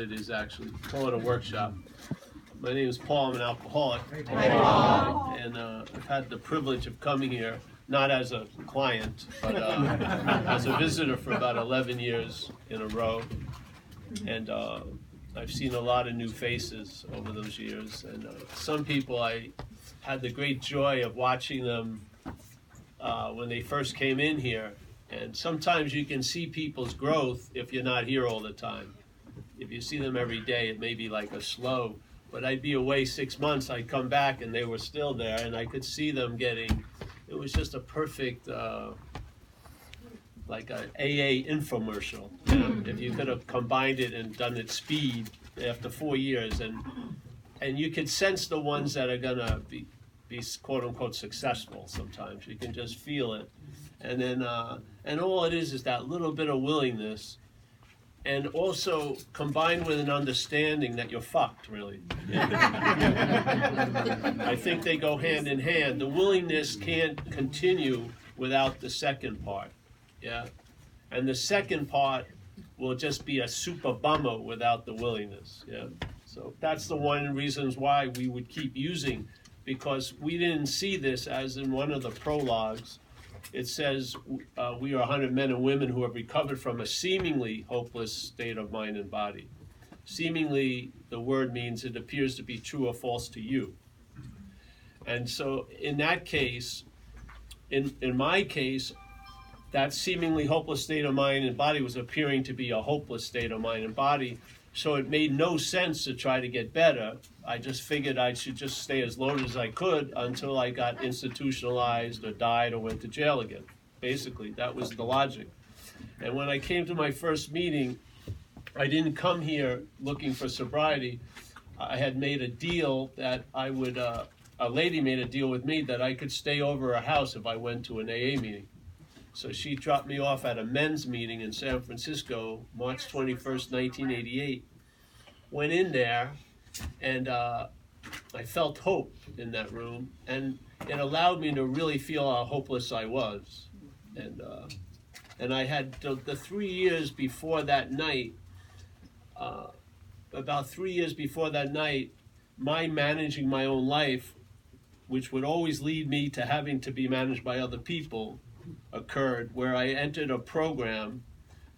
what it is actually. Call it a workshop. My name is Paul. I'm an alcoholic. Hi, Paul. And I've had the privilege of coming here, not as a client, but as a visitor for about 11 years in a row. And I've seen a lot of new faces over those years. And some people, I had the great joy of watching them when they first came in here. And sometimes you can see people's growth if you're not here all the time. If you see them every day, it may be like a slow. But I'd be away 6 months, I'd come back and they were still there, and I could see them getting, it was just a perfect, like a AA infomercial. You know, if you could have combined it and done it speed after 4 years, and you could sense the ones that are gonna be quote unquote successful sometimes. You can just feel it. And then, and all it is that little bit of willingness, and also combined with an understanding that you're fucked, really. I think they go hand in hand. The willingness can't continue without the second part, yeah? And the second part will just be a super bummer without the willingness, yeah? So that's the one reasons why we would keep using, because we didn't see this as in one of the prologues. It says, we are 100 men and women who have recovered from a seemingly hopeless state of mind and body. Seemingly, the word means it appears to be true or false to you. And so in that case, in my case, that seemingly hopeless state of mind and body was appearing to be a hopeless state of mind and body. So it made no sense to try to get better. I just figured I should just stay as loaded as I could until I got institutionalized or died or went to jail again. Basically, that was the logic. And when I came to my first meeting, I didn't come here looking for sobriety. I had made a deal that I would, a lady made a deal with me that I could stay over her house if I went to an AA meeting. So she dropped me off at a men's meeting in San Francisco, March 21st, 1988. Went in there, and I felt hope in that room, and it allowed me to really feel how hopeless I was. And I had the 3 years before that night, about 3 years before that night, my managing my own life, which would always lead me to having to be managed by other people, occurred, where I entered a program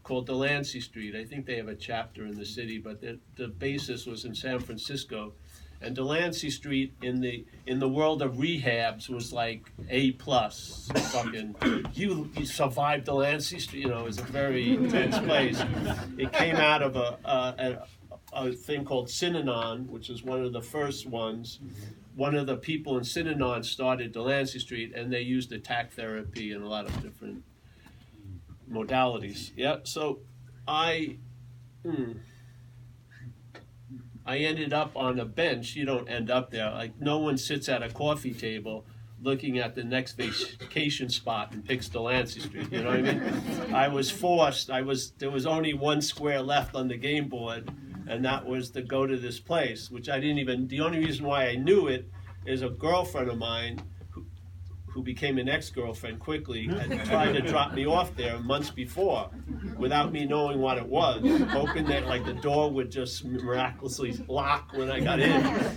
called Duality Street. I think they have a chapter in the city, but the basis was in San Francisco. And Duality Street in the world of rehabs was like A+. Fucking, you survived Duality Street. You know, it was a very intense place. It came out of a thing called Synanon, which is one of the first ones. One of the people in Synanon started Duality Street, and they used attack therapy and a lot of different modalities. Yeah, so I ended up on a bench. You don't end up there. Like, no one sits at a coffee table looking at the next vacation spot and picks Duality Street. You know what I mean? I was forced. There was only one square left on the game board, and that was to go to this place, which I didn't even, the only reason why I knew it is a girlfriend of mine who became an ex-girlfriend quickly had tried to drop me off there months before without me knowing what it was, hoping that like the door would just miraculously lock when I got in.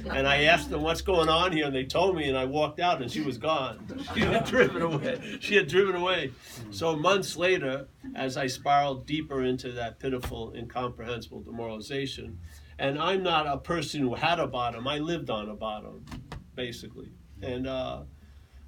And I asked them, what's going on here? And they told me, and I walked out and she was gone. She had driven away. So months later, as I spiraled deeper into that pitiful, incomprehensible demoralization, and I'm not a person who had a bottom, I lived on a bottom, basically. And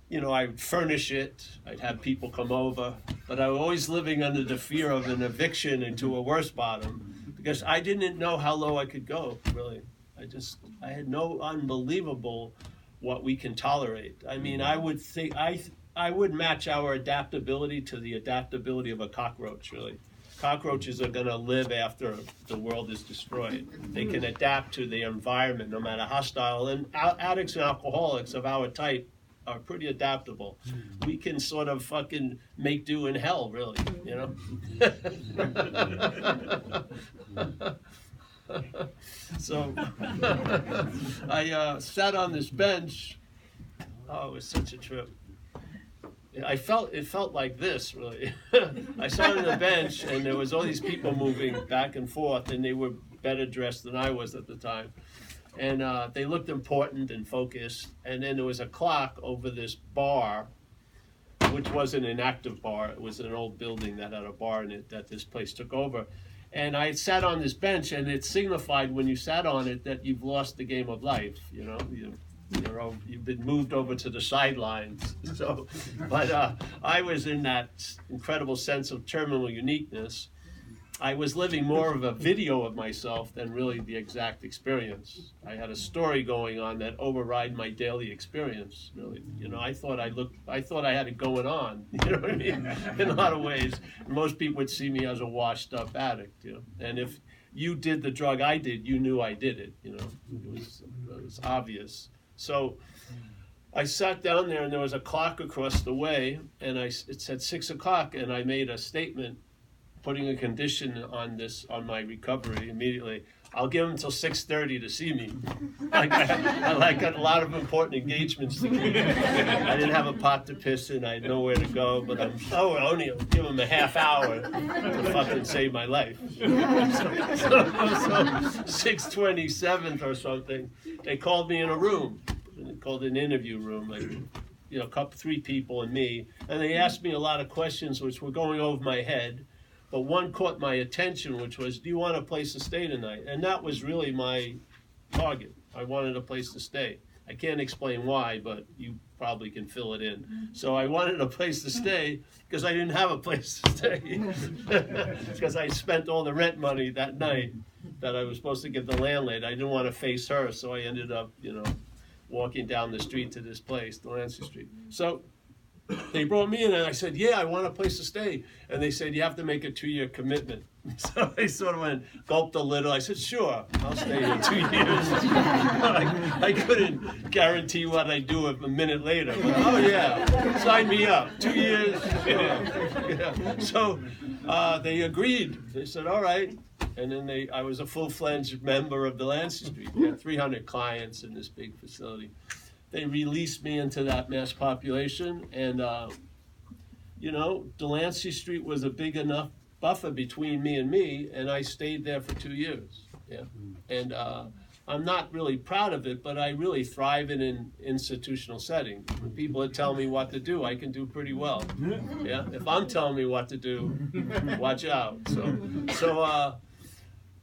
you know, I would furnish it, I'd have people come over, but I was always living under the fear of an eviction into a worse bottom, because I didn't know how low I could go, really. I had no unbelievable what we can tolerate. I mean, I would think, I would match our adaptability to the adaptability of a cockroach, really. Cockroaches are gonna live after the world is destroyed. They can adapt to the environment no matter how hostile, and addicts and alcoholics of our type are pretty adaptable. We can sort of fucking make do in hell, really, you know? So I sat on this bench. Oh, it was such a trip. It felt like this, really. I sat on the bench, and there was all these people moving back and forth, and they were better dressed than I was at the time. And they looked important and focused. And then there was a clock over this bar, which wasn't an active bar. It was an old building that had a bar in it that this place took over. And I had sat on this bench, and it signified when you sat on it that you've lost the game of life. You know, you've been moved over to the sidelines. So, but I was in that incredible sense of terminal uniqueness. I was living more of a video of myself than really the exact experience. I had a story going on that override my daily experience, really. You know, I thought I had it going on, you know what I mean? In a lot of ways. Most people would see me as a washed up addict, you know. And if you did the drug I did, you knew I did it, you know. It was obvious. So I sat down there, and there was a clock across the way, and it said 6 o'clock, and I made a statement putting a condition on my recovery immediately. I'll give them until 6:30 to see me. I got a lot of important engagements to keep. I didn't have a pot to piss in. I had nowhere to go. But only give them a half hour to fucking save my life. So 6:27 or something, they called me in a room. They called an interview room. Like, you know, 3 people and me, and they asked me a lot of questions which were going over my head. But one caught my attention, which was, do you want a place to stay tonight? And that was really my target. I wanted a place to stay. I can't explain why, but you probably can fill it in. So I wanted a place to stay because I didn't have a place to stay. Because I spent all the rent money that night that I was supposed to give the landlady. I didn't want to face her, so I ended up, you know, walking down the street to this place, Duality Street. So they brought me in, and I said, yeah, I want a place to stay. And they said, you have to make a 2-year commitment. So I sort of went, gulped a little. I said, sure, I'll stay here 2 years. I couldn't guarantee what I'd do a minute later. But, oh, yeah, sign me up. 2 years. Yeah. So they agreed. They said, all right. And then I was a full-fledged member of Duality Street. We had 300 clients in this big facility. They released me into that mass population, and you know, Duality Street was a big enough buffer between me, and I stayed there for 2 years. Yeah, and I'm not really proud of it, but I really thrive in an institutional setting. When people tell me what to do, I can do pretty well. Yeah, if I'm telling me what to do, watch out. So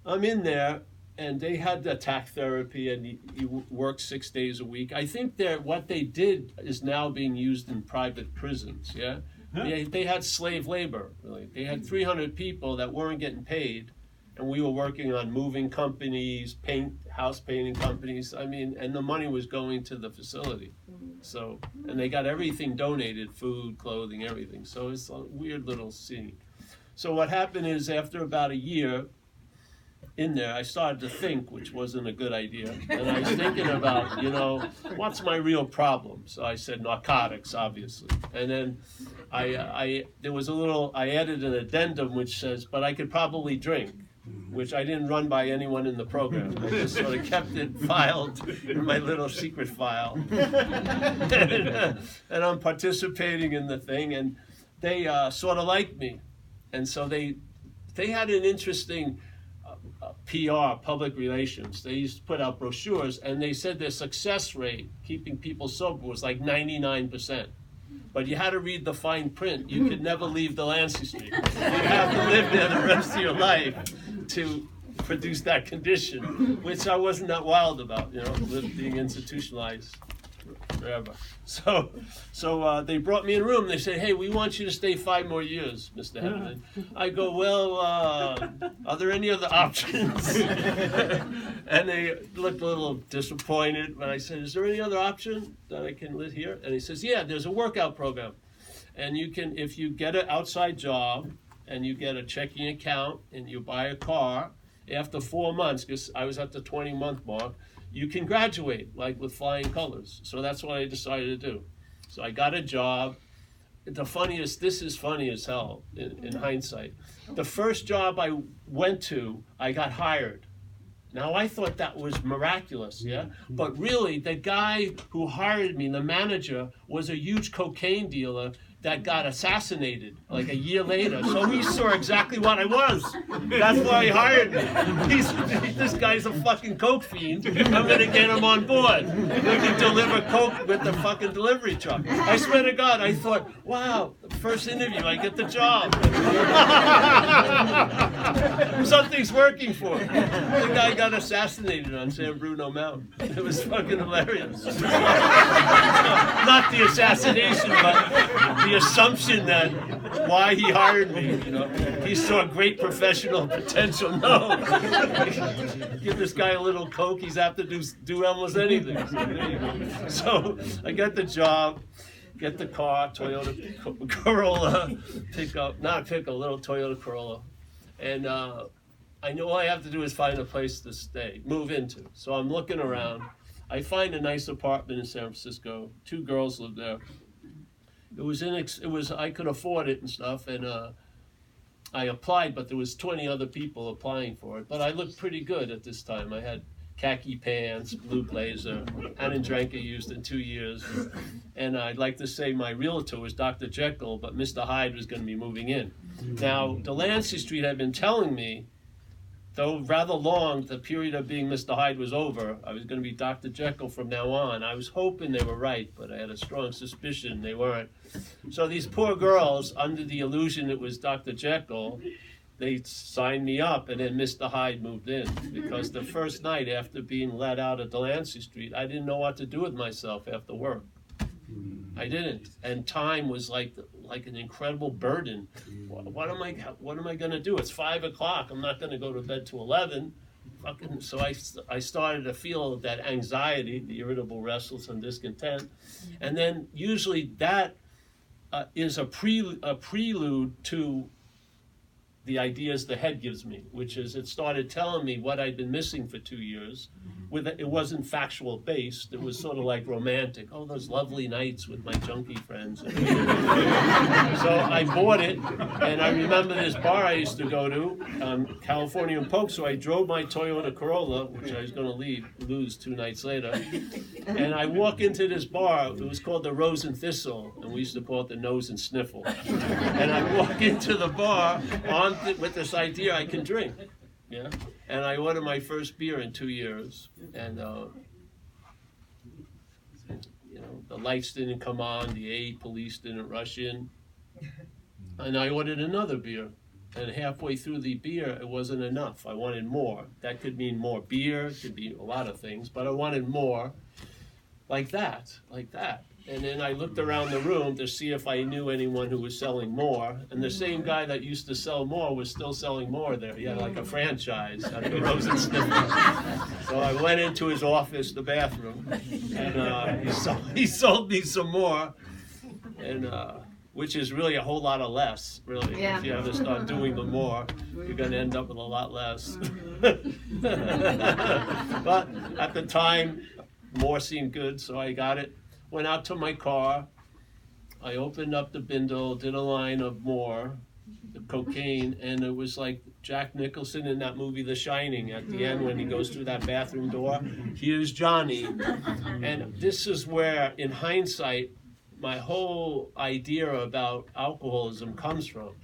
I'm in there. And they had attack therapy, and you work 6 days a week. I think what they did is now being used in private prisons, yeah? They had slave labor, really. They had 300 people that weren't getting paid, and we were working on moving companies, house painting companies, I mean, and the money was going to the facility. So, and they got everything donated, food, clothing, everything. So it's a weird little scene. So what happened is, after about a year, in there, I started to think, which wasn't a good idea. And I was thinking about, you know, what's my real problem? So I said narcotics, obviously. And then there was I added an addendum which says, but I could probably drink, which I didn't run by anyone in the program. I just sort of kept it filed in my little secret file. And I'm participating in the thing, and they sort of liked me. And so they had an interesting PR, public relations. They used to put out brochures, and they said their success rate, keeping people sober, was like 99%. But you had to read the fine print. You could never leave Duality Street. You'd have to live there the rest of your life to produce that condition, which I wasn't that wild about, you know, being institutionalized forever. So they brought me in a room. They said, hey, we want you to stay 5 more years, Mr. Hedderman. I go, well, are there any other options? And they looked a little disappointed. But I said, is there any other option that I can live here? And he says, yeah, there's a workout program. And you can, if you get an outside job and you get a checking account and you buy a car, after 4 months, because I was at the 20-month mark, you can graduate, like with flying colors. So that's what I decided to do. So I got a job. This is funny as hell in hindsight. The first job I went to, I got hired. Now I thought that was miraculous, yeah? But really, the guy who hired me, the manager, was a huge cocaine dealer that got assassinated like a year later. So he saw exactly what I was. That's why he hired me. This guy's a fucking coke fiend. I'm gonna get him on board. We can deliver coke with the fucking delivery truck. I swear to God, I thought, wow, first interview, I get the job. Something's working for him. The guy got assassinated on San Bruno Mountain. It was fucking hilarious. Not the assassination, but the assumption that why he hired me, he saw great professional potential. No, give this guy a little coke, he's apt to do almost anything. So I got the job, get the car, Toyota Corolla, little Toyota Corolla, and I know all I have to do is find a place to move into. So I'm looking around. I find a nice apartment in San Francisco. 2 girls live there. It was I could afford it and stuff, and I applied, but there was 20 other people applying for it. But I looked pretty good at this time. I had khaki pants, blue blazer, hadn't drank or used in 2 years, and I'd like to say my realtor was Dr. Jekyll, but Mr. Hyde was going to be moving in. Now, Delancey Street had been telling me, though rather long, the period of being Mr. Hyde was over. I was going to be Dr. Jekyll from now on. I was hoping they were right, but I had a strong suspicion they weren't. So these poor girls, under the illusion it was Dr. Jekyll, they signed me up, and then Mr. Hyde moved in. Because the first night after being let out of Delancey Street, I didn't know what to do with myself after work. I didn't, and time was like an incredible burden. What am I going to do? It's 5 o'clock. I'm not going to go to bed till 11. So I started to feel that anxiety, the irritable, restless, and discontent, and then usually that is a prelude to the ideas the head gives me, which is it started telling me what I'd been missing for 2 years. It wasn't factual based. It was sort of like romantic. Oh, those lovely nights with my junkie friends. So I bought it, and I remember this bar I used to go to, California and Polk. So I drove my Toyota Corolla, which I was going to lose 2 nights later, and I walk into this bar. It was called the Rose and Thistle, and we used to call it the Nose and Sniffle. And I walk into the bar with this idea I can drink. Yeah, and I ordered my first beer in 2 years, and the lights didn't come on, the A police didn't rush in, and I ordered another beer, and halfway through the beer, it wasn't enough. I wanted more. That could mean more beer, it could be a lot of things, but I wanted more, like that. And then I looked around the room to see if I knew anyone who was selling more. And the same guy that used to sell more was still selling more there. He had like a franchise at the Rose and Sniffle. So I went into his office, the bathroom, and he sold me some more, and which is really a whole lot of less, really. Yeah. If you have to start doing the more, you're going to end up with a lot less. But at the time, more seemed good, so I got it. Went out to my car, I opened up the bindle, did a line of more, the cocaine, and it was like Jack Nicholson in that movie The Shining at the end when he goes through that bathroom door. Here's Johnny. And this is where, in hindsight, my whole idea about alcoholism comes from.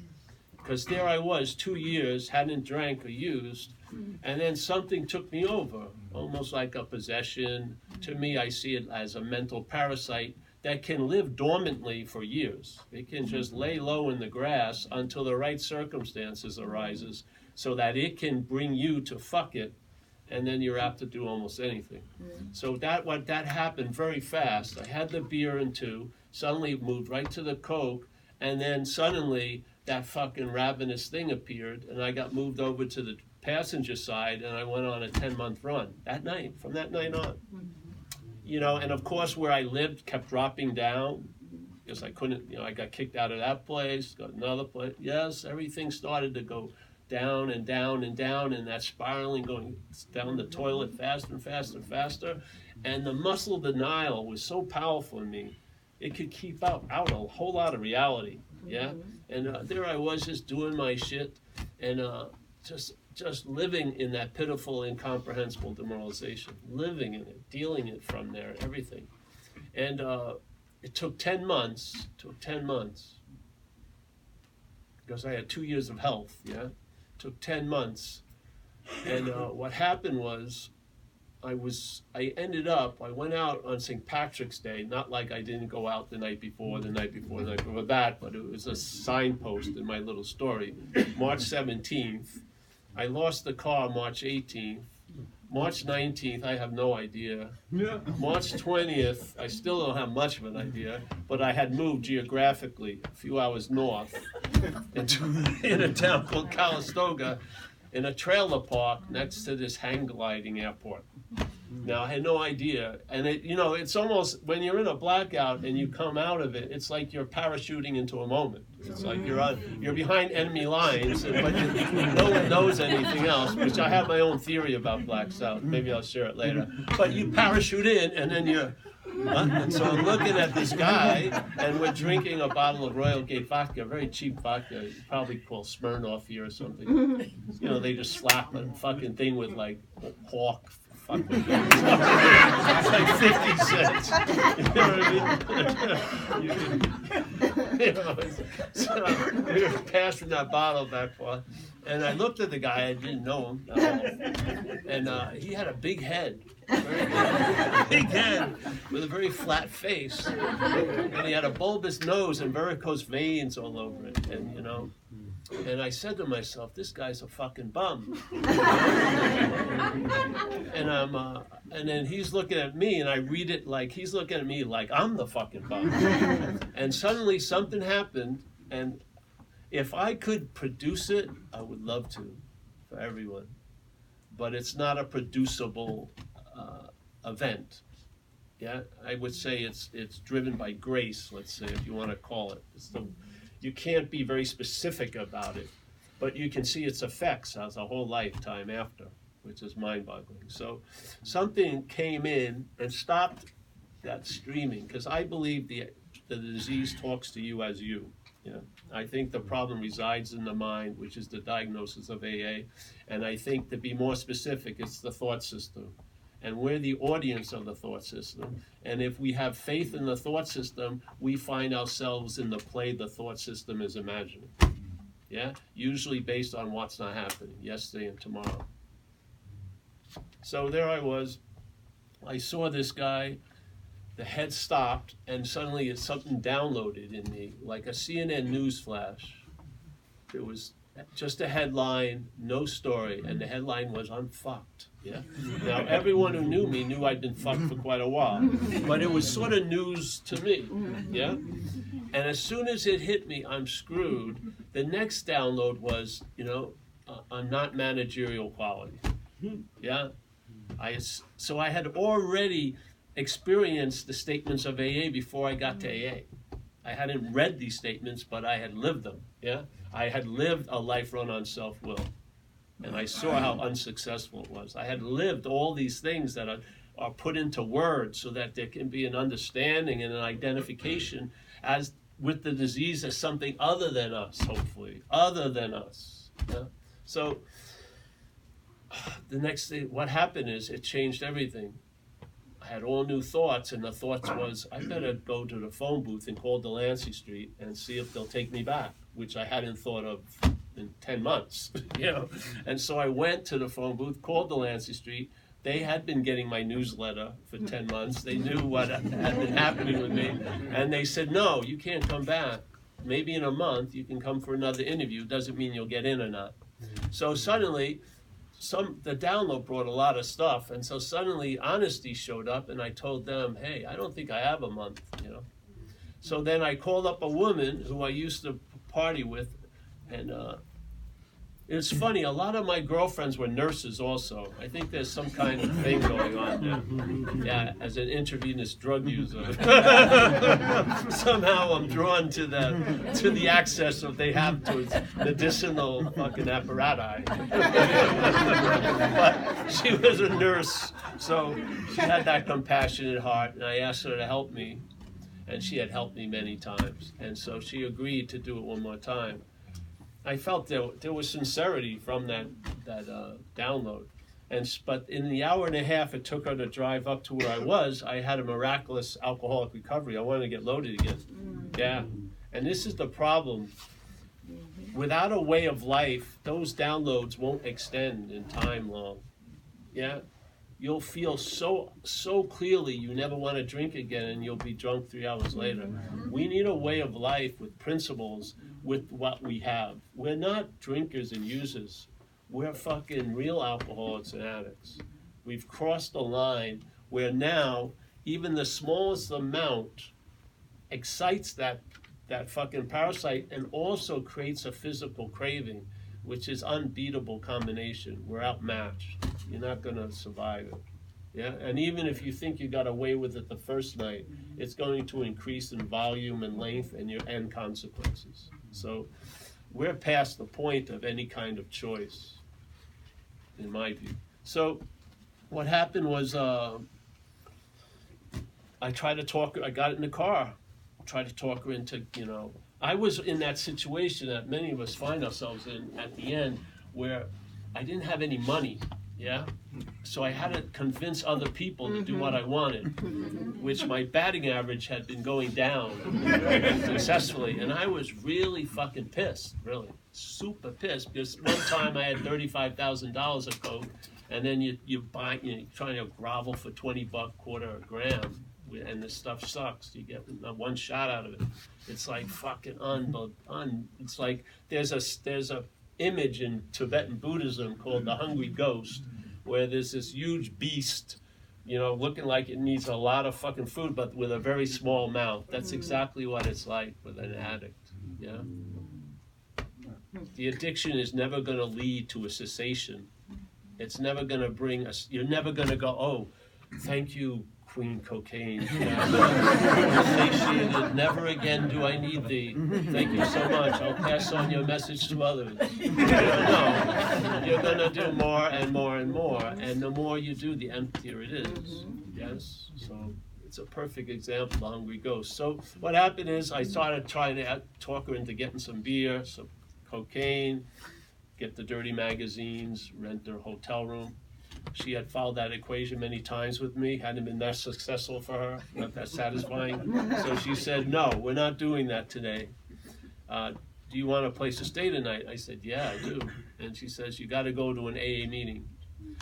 Because there I was, 2 years, hadn't drank or used, and then something took me over, almost like a possession. To me, I see it as a mental parasite that can live dormantly for years. It can just lay low in the grass until the right circumstances arises so that it can bring you to fuck it, and then you're apt to do almost anything. So that happened very fast. I had the beer in 2, suddenly moved right to the coke, and then suddenly that fucking ravenous thing appeared, and I got moved over to the passenger side, and I went on a 10-month run that night, from that night on. And of course where I lived kept dropping down, because I couldn't, I got kicked out of that place, got another place. Yes, everything started to go down and down and down, and that spiraling going down the toilet faster and faster and faster. And the muscle denial was so powerful in me, it could keep out a whole lot of reality. Yeah, and there I was just doing my shit, and just living in that pitiful, incomprehensible demoralization, living in it, dealing it from there, everything. And it took 10 months, because I had 2 years of health, yeah? It took 10 months. And what happened was, I went out on St. Patrick's Day, not like I didn't go out the night before that, but it was a signpost in my little story. March 17th, I lost the car March 18th. March 19th, I have no idea. Yeah. March 20th, I still don't have much of an idea, but I had moved geographically a few hours north in a town called Calistoga, in a trailer park next to this hang gliding airport. Now, I had no idea, and it's almost, when you're in a blackout and you come out of it, it's like you're parachuting into a moment. It's like you're behind enemy lines, but no one knows anything else, which I have my own theory about blacks out. Maybe I'll share it later. But you parachute in, and then you're... And so I'm looking at this guy, and we're drinking a bottle of Royal Gate vodka, very cheap vodka, probably called Smirnoff here or something. They just slap a fucking thing with like hawk. It's like 50 cents. You know what I mean? So we were passing that bottle back forth, and I looked at the guy. I didn't know him at all, and he had a big head. Big head with a very flat face, and he had a bulbous nose and varicose veins all over it, and I said to myself, this guy's a fucking bum. And then he's looking at me, and I read it like he's looking at me like I'm the fucking bum. And suddenly something happened, and if I could produce it, I would love to, for everyone. But it's not a producible event. Yeah, I would say it's driven by grace, let's say, if you want to call it. You can't be very specific about it, but you can see its effects as a whole lifetime after, which is mind-boggling. So something came in and stopped that streaming, because I believe the disease talks to you as you. Yeah, I think the problem resides in the mind, which is the diagnosis of AA, and I think, to be more specific, it's the thought system. And we're the audience of the thought system. And if we have faith in the thought system, we find ourselves in the play the thought system is imagining. Yeah? Usually based on what's not happening, yesterday and tomorrow. So there I was. I saw this guy. The head stopped, and suddenly something downloaded in me, like a CNN news flash. It was just a headline, no story, and the headline was, I'm fucked. Yeah. Now, everyone who knew me knew I'd been fucked for quite a while, but it was sort of news to me. Yeah. And as soon as it hit me, I'm screwed. The next download was, I'm not managerial quality. Yeah. So I had already experienced the statements of AA before I got to AA. I hadn't read these statements, but I had lived them. Yeah. I had lived a life run on self-will. And I saw how unsuccessful it was. I had lived all these things that are put into words so that there can be an understanding and an identification as with the disease as something other than us, hopefully, other than us. Yeah? So the next thing, what happened is it changed everything. I had all new thoughts, and the thoughts was, I better go to the phone booth and call Duality Street and see if they'll take me back, which I hadn't thought of in 10 months, And so I went to the phone booth, called Duality Street. They had been getting my newsletter for 10 months. They knew what had been happening with me. And they said, no, you can't come back. Maybe in a month you can come for another interview. Doesn't mean you'll get in or not. So suddenly, the download brought a lot of stuff. And so suddenly honesty showed up, and I told them, hey, I don't think I have a month, So then I called up a woman who I used to party with, and it's funny, a lot of my girlfriends were nurses also. I think there's some kind of thing going on there. Yeah, as an intravenous drug user. Somehow I'm drawn to the access that they have towards medicinal fucking apparatus. But she was a nurse, so she had that compassionate heart, and I asked her to help me, and she had helped me many times. And so she agreed to do it one more time. I felt there was sincerity from that download. But in the hour and a half it took her to drive up to where I was, I had a miraculous alcoholic recovery. I wanted to get loaded again. Yeah. And this is the problem. Without a way of life, those downloads won't extend in time long. Yeah. You'll feel so clearly you never want to drink again, and you'll be drunk 3 hours later. We need a way of life with principles, with what we have. We're not drinkers and users. We're fucking real alcoholics and addicts. We've crossed the line where now even the smallest amount excites that fucking parasite and also creates a physical craving, which is unbeatable combination. We're outmatched. You're not gonna survive it. Yeah, and even if you think you got away with it the first night, it's going to increase in volume and length and your end consequences. So we're past the point of any kind of choice, in my view. So what happened was I tried to talk her, I got in the car, tried to talk her into, I was in that situation that many of us find ourselves in at the end where I didn't have any money, yeah? So I had to convince other people to do what I wanted, which my batting average had been going down successfully, and I was really fucking pissed, really, super pissed, because one time I had $35,000 of coke, and then you buy, you're trying to grovel for $20 quarter a gram, and this stuff sucks. You get one shot out of it. It's like fucking it's like there's a image in Tibetan Buddhism called the hungry ghost, where there's this huge beast, looking like it needs a lot of fucking food, but with a very small mouth. That's exactly what it's like with an addict. Yeah. The addiction is never going to lead to a cessation. It's never going to bring us. You're never going to go, oh, thank you, Queen Cocaine. Satiated. Never again do I need thee. Thank you so much. I'll pass on your message to others. No, you're going to do more and more and more. And the more you do, the emptier it is. Yes? So it's a perfect example of the hungry ghost. So what happened is I started trying to talk her into getting some beer, some cocaine, get the dirty magazines, rent their hotel room. She had followed that equation many times with me, hadn't been that successful for her, not that satisfying. So she said, no, we're not doing that today. Do you want a place to stay tonight? I said, yeah, I do. And she says, you got to go to an AA meeting.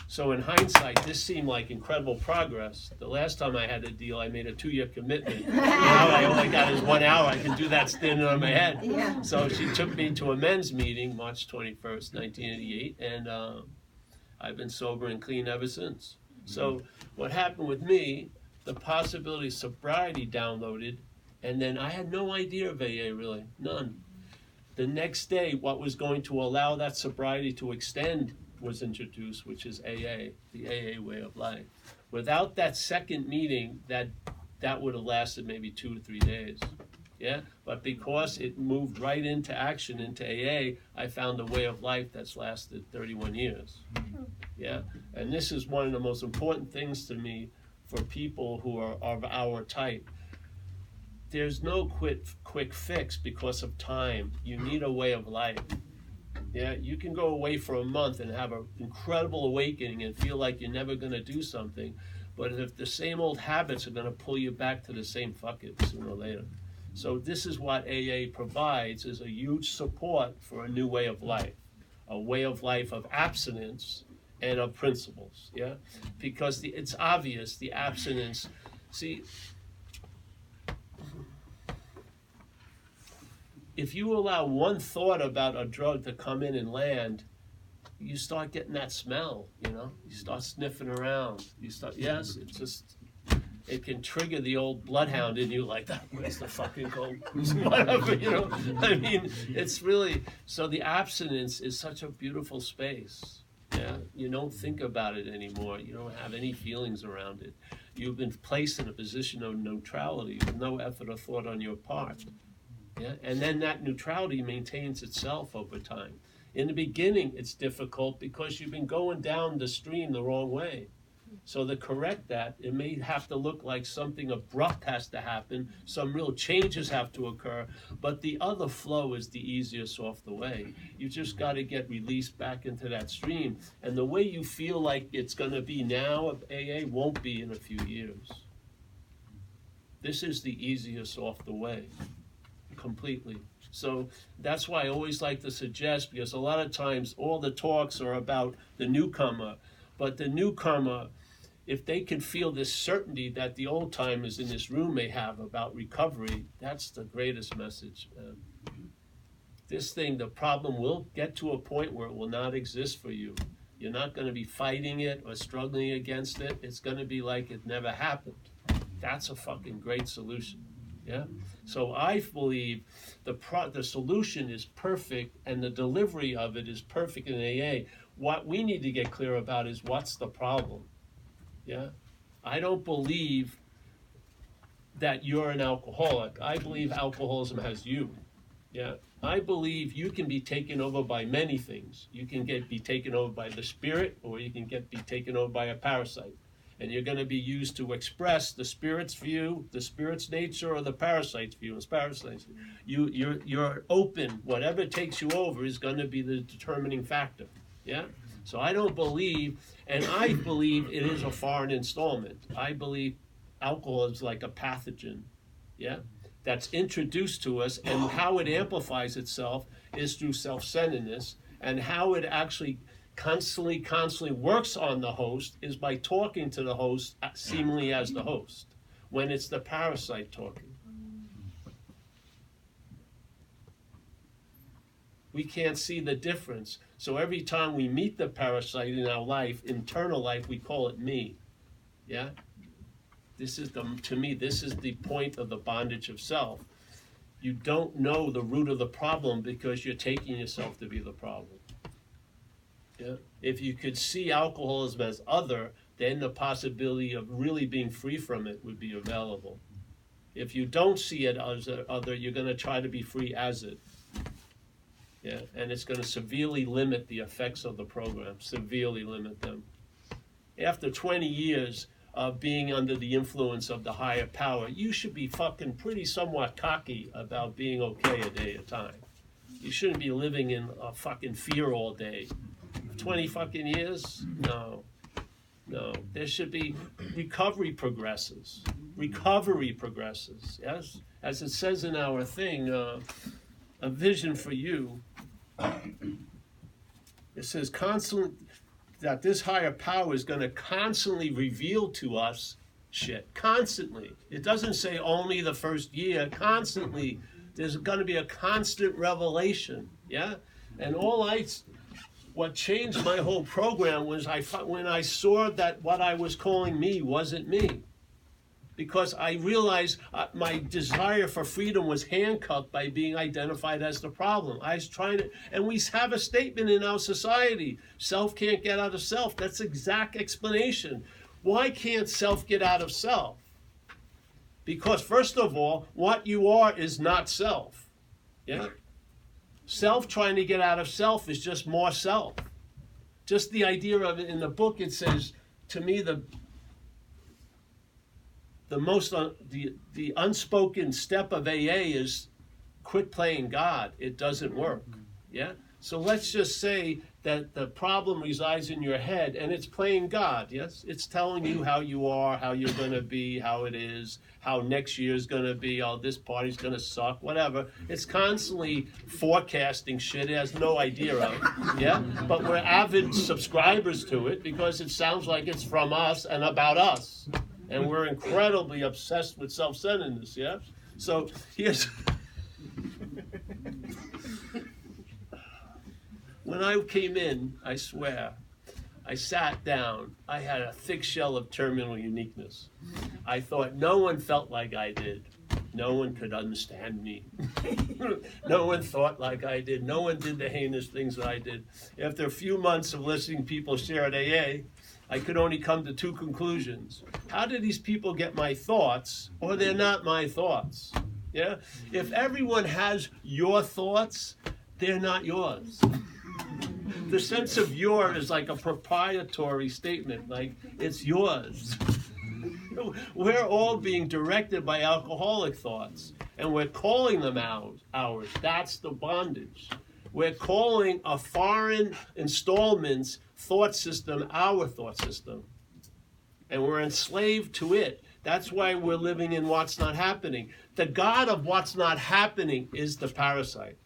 So in hindsight, this seemed like incredible progress. The last time I had a deal, I made a 2-year commitment. Now I only got is 1 hour. I can do that standing on my head. Yeah. So she took me to a men's meeting, March 21st, 1988, and I've been sober and clean ever since. So what happened with me, the possibility of sobriety downloaded, and then I had no idea of AA, really, none. The next day, what was going to allow that sobriety to extend was introduced, which is AA, the AA way of life. Without that second meeting, that would have lasted maybe 2 to 3 days. Yeah, but because it moved right into action, into AA, I found a way of life that's lasted 31 years. Yeah, and this is one of the most important things to me for people who are of our type. There's no quick fix because of time. You need a way of life. Yeah, you can go away for a month and have an incredible awakening and feel like you're never going to do something, but if the same old habits are going to pull you back to the same fuck it sooner or later. So this is what AA provides, is a huge support for a new way of life, a way of life of abstinence and of principles, yeah? Because it's obvious, the abstinence, see, if you allow one thought about a drug to come in and land, you start getting that smell, You start sniffing around. It can trigger the old bloodhound in you, like, that, where's the fucking coke? Whatever, I mean, it's really, so the abstinence is such a beautiful space. Yeah, you don't think about it anymore. You don't have any feelings around it. You've been placed in a position of neutrality with no effort or thought on your part. Yeah, and then that neutrality maintains itself over time. In the beginning, it's difficult because you've been going down the stream the wrong way. So to correct that, it may have to look like something abrupt has to happen, some real changes have to occur, but the other flow is the easiest off the way. You just got to get released back into that stream. And the way you feel like it's going to be now of AA won't be in a few years. This is the easiest off the way, completely. So that's why I always like to suggest, because a lot of times all the talks are about the newcomer, but the newcomer, if they can feel this certainty that the old timers in this room may have about recovery, that's the greatest message. This thing, the problem will get to a point where it will not exist for you. You're not going to be fighting it or struggling against it. It's going to be like it never happened. That's a fucking great solution. Yeah? So I believe the solution is perfect and the delivery of it is perfect in AA. What we need to get clear about is what's the problem. Yeah, I don't believe that you're an alcoholic. I believe alcoholism has you. Yeah, I believe you can be taken over by many things. You can be taken over by the spirit, or you can be taken over by a parasite. And you're going to be used to express the spirit's view, the spirit's nature, or the parasite's view. It's parasites. You're open. Whatever takes you over is going to be the determining factor. Yeah. So I don't believe, and I believe it is a foreign installment. I believe alcohol is like a pathogen, yeah, that's introduced to us, and how it amplifies itself is through self-centeredness, and how it actually constantly works on the host is by talking to the host seemingly as the host, when it's the parasite talking. We can't see the difference. So every time we meet the parasite in our life, internal life, we call it me. Yeah? To me, this is the point of the bondage of self. You don't know the root of the problem because you're taking yourself to be the problem. Yeah? If you could see alcoholism as other, then the possibility of really being free from it would be available. If you don't see it as other, you're going to try to be free as it. Yeah, and it's going to severely limit the effects of the program, severely limit them. After 20 years of being under the influence of the higher power, you should be fucking pretty somewhat cocky about being okay a day at a time. You shouldn't be living in a fucking fear all day. 20 fucking years? No. There should be recovery progresses. Recovery progresses, yes? As it says in our thing, a vision for you. It says constantly that this higher power is going to constantly reveal to us shit. Constantly. It doesn't say only the first year. Constantly. There's going to be a constant revelation. Yeah? And what changed my whole program was when I saw that what I was calling me wasn't me. Because I realized my desire for freedom was handcuffed by being identified as the problem. I was trying to, and we have a statement in our society, self can't get out of self. That's the exact explanation. Why can't self get out of self? Because first of all, what you are is not self. Yeah? Self trying to get out of self is just more self. Just the idea of it in the book, it says, to me, the unspoken step of AA is quit playing God. It doesn't work. Yeah? So let's just say that the problem resides in your head and it's playing God, yes? It's telling you how you are, how you're going to be, how it is, how next year's going to be, oh, this party's going to suck, whatever. It's constantly forecasting shit it has no idea of, yeah? But we're avid subscribers to it because it sounds like it's from us and about us. And we're incredibly obsessed with self-centeredness, yeah? So here's... When I came in, I swear, I sat down. I had a thick shell of terminal uniqueness. I thought no one felt like I did. No one could understand me. No one thought like I did. No one did the heinous things that I did. After a few months of listening to people share at AA, I could only come to two conclusions. How did these people get my thoughts, or they're not my thoughts? Yeah? If everyone has your thoughts, they're not yours. The sense of your is like a proprietary statement, like it's yours. We're all being directed by alcoholic thoughts, and we're calling them ours. That's the bondage. We're calling a foreign installment's thought system our thought system, and we're enslaved to it. That's why we're living in what's not happening. The God of what's not happening is the parasite.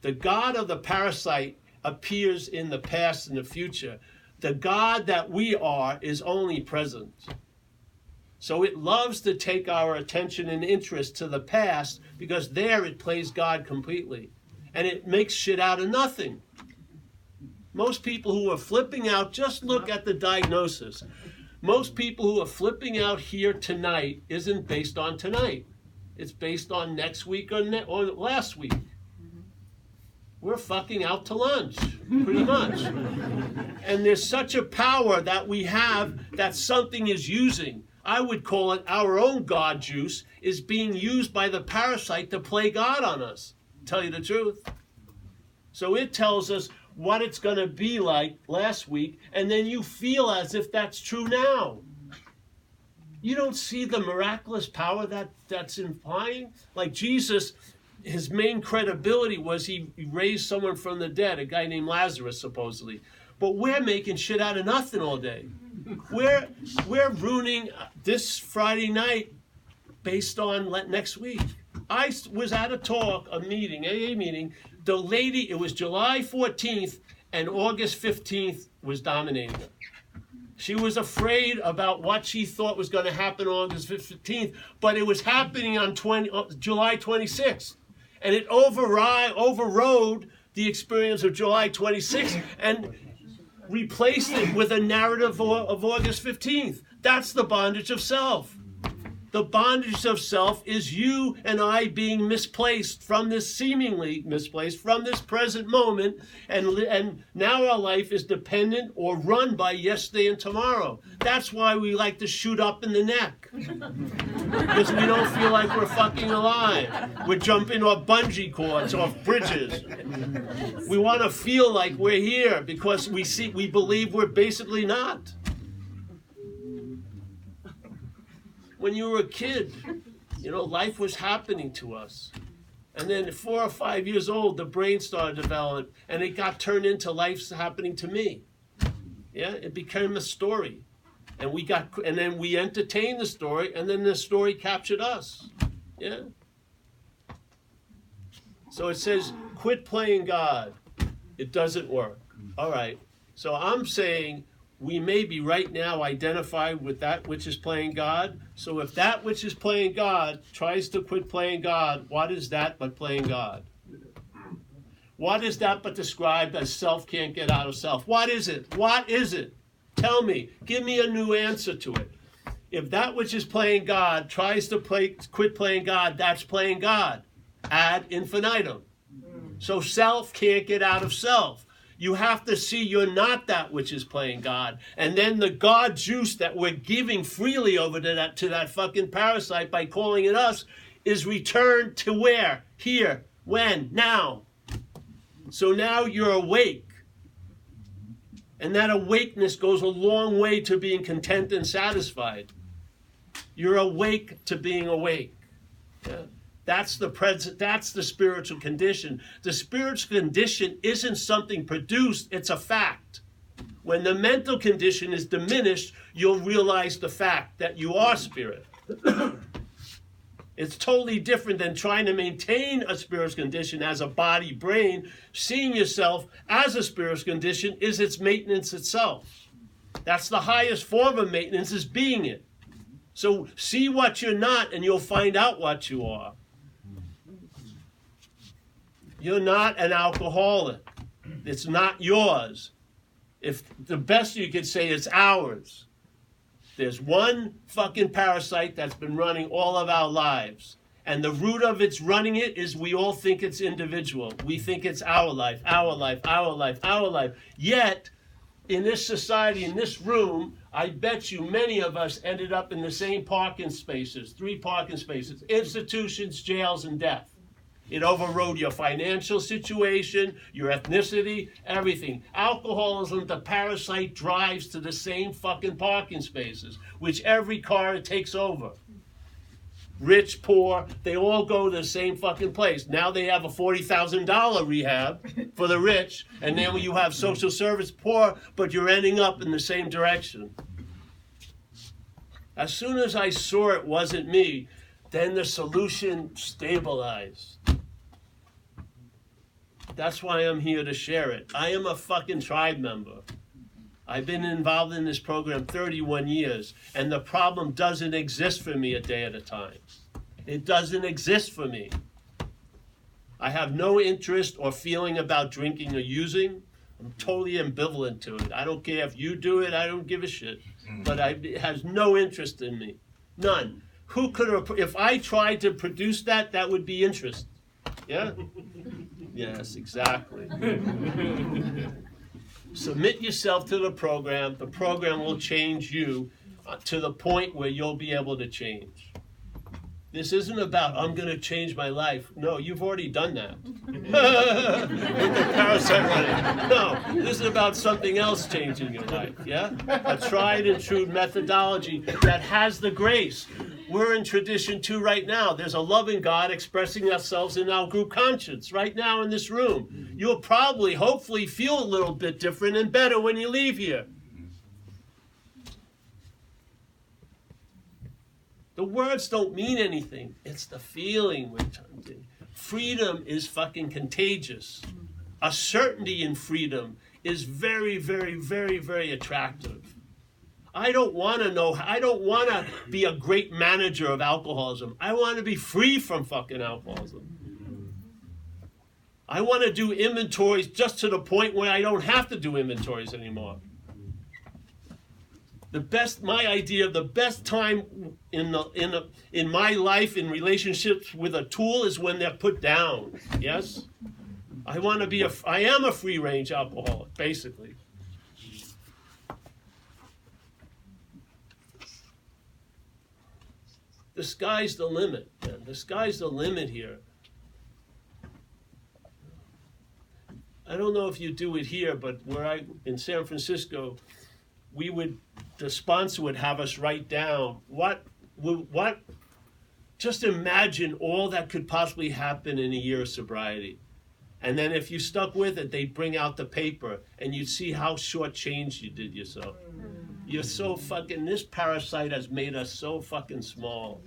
The God of the parasite appears in the past and the future. The God that we are is only present. So it loves to take our attention and interest to the past, because there it plays God completely. And it makes shit out of nothing. Most people who are flipping out, just look at the diagnosis. Most people who are flipping out here tonight isn't based on tonight. It's based on next week or last week. We're fucking out to lunch, pretty much. And there's such a power that we have that something is using. I would call it our own God juice is being used by the parasite to play God on us, to tell you the truth. So it tells us what it's going to be like last week, and then you feel as if that's true now. You don't see the miraculous power that's implying? Like Jesus, his main credibility was he raised someone from the dead, a guy named Lazarus, supposedly. But we're making shit out of nothing all day. We're ruining this Friday night based on next week. I was at a meeting, AA meeting. The lady, it was July 14th, and August 15th was dominating her. She was afraid about what she thought was going to happen on August 15th, but it was happening on July 26th. And it overrode the experience of July 26th and replaced it with a narrative of August 15th. That's the bondage of self. The bondage of self is you and I being misplaced from this, seemingly misplaced, from this present moment, and now our life is dependent or run by yesterday and tomorrow. That's why we like to shoot up in the neck. Because we don't feel like we're fucking alive. We're jumping off bungee cords, off bridges. We want to feel like we're here because we believe we're basically not. When you were a kid, life was happening to us. And then at 4 or 5 years old, the brain started developing, and it got turned into life's happening to me. Yeah, it became a story. And then we entertained the story, and then the story captured us. Yeah. So it says, quit playing God. It doesn't work. All right. So I'm saying we may be right now identified with that which is playing God. So if that which is playing God tries to quit playing God, what is that but playing God? What is that but described as self can't get out of self? What is it? What is it? Tell me. Give me a new answer to it. If that which is playing God tries to quit playing God, that's playing God. Ad infinitum. So self can't get out of self. You have to see you're not that which is playing God. And then the God juice that we're giving freely over to that fucking parasite by calling it us is returned to where? Here. When? Now. So now you're awake. And that awakeness goes a long way to being content and satisfied. You're awake to being awake. Yeah. That's the spiritual condition. The spiritual condition isn't something produced, it's a fact. When the mental condition is diminished, you'll realize the fact that you are spirit. It's totally different than trying to maintain a spiritual condition as a body, brain. Seeing yourself as a spiritual condition is its maintenance itself. That's the highest form of maintenance, is being it. So see what you're not, and you'll find out what you are. You're not an alcoholic. It's not yours. If the best you could say it's ours. There's one fucking parasite that's been running all of our lives. And the root of its running it is we all think it's individual. We think it's our life, our life, our life, our life. Yet, in this society, in this room, I bet you many of us ended up in the same parking spaces, 3 parking spaces, institutions, jails, and death. It overrode your financial situation, your ethnicity, everything. Alcoholism, the parasite drives to the same fucking parking spaces, which every car it takes over. Rich, poor, they all go to the same fucking place. Now they have a $40,000 rehab for the rich, and then you have social service poor, but you're ending up in the same direction. As soon as I saw it wasn't me, then the solution stabilized. That's why I'm here to share it. I am a fucking tribe member. I've been involved in this program 31 years, and the problem doesn't exist for me a day at a time. It doesn't exist for me. I have no interest or feeling about drinking or using. I'm totally ambivalent to it. I don't care if you do it, I don't give a shit. But it has no interest in me. None. Who could have, if I tried to produce that, that would be interest. Yeah? Yes, exactly. Submit yourself to the program will change you to the point where you'll be able to change. This isn't about, I'm going to change my life. No, you've already done that. With the parasite running. No, this is about something else changing your life, yeah? A tried and true methodology that has the grace. We're in tradition 2 right now. There's a loving God expressing ourselves in our group conscience right now in this room. You'll probably, hopefully, feel a little bit different and better when you leave here. The words don't mean anything. It's the feeling we're trying to. Freedom is fucking contagious. A certainty in freedom is very, very, very, very attractive. I don't want to be a great manager of alcoholism. I want to be free from fucking alcoholism. I want to do inventories just to the point where I don't have to do inventories anymore. My idea of the best time in my life in relationships with a tool is when they're put down. Yes? I am a free range alcoholic, basically. The sky's the limit, man. The sky's the limit here. I don't know if you do it here, but in San Francisco, the sponsor would have us write down just imagine all that could possibly happen in a year of sobriety. And then if you stuck with it, they'd bring out the paper and you'd see how shortchanged you did yourself. You're so fucking, this parasite has made us so fucking small.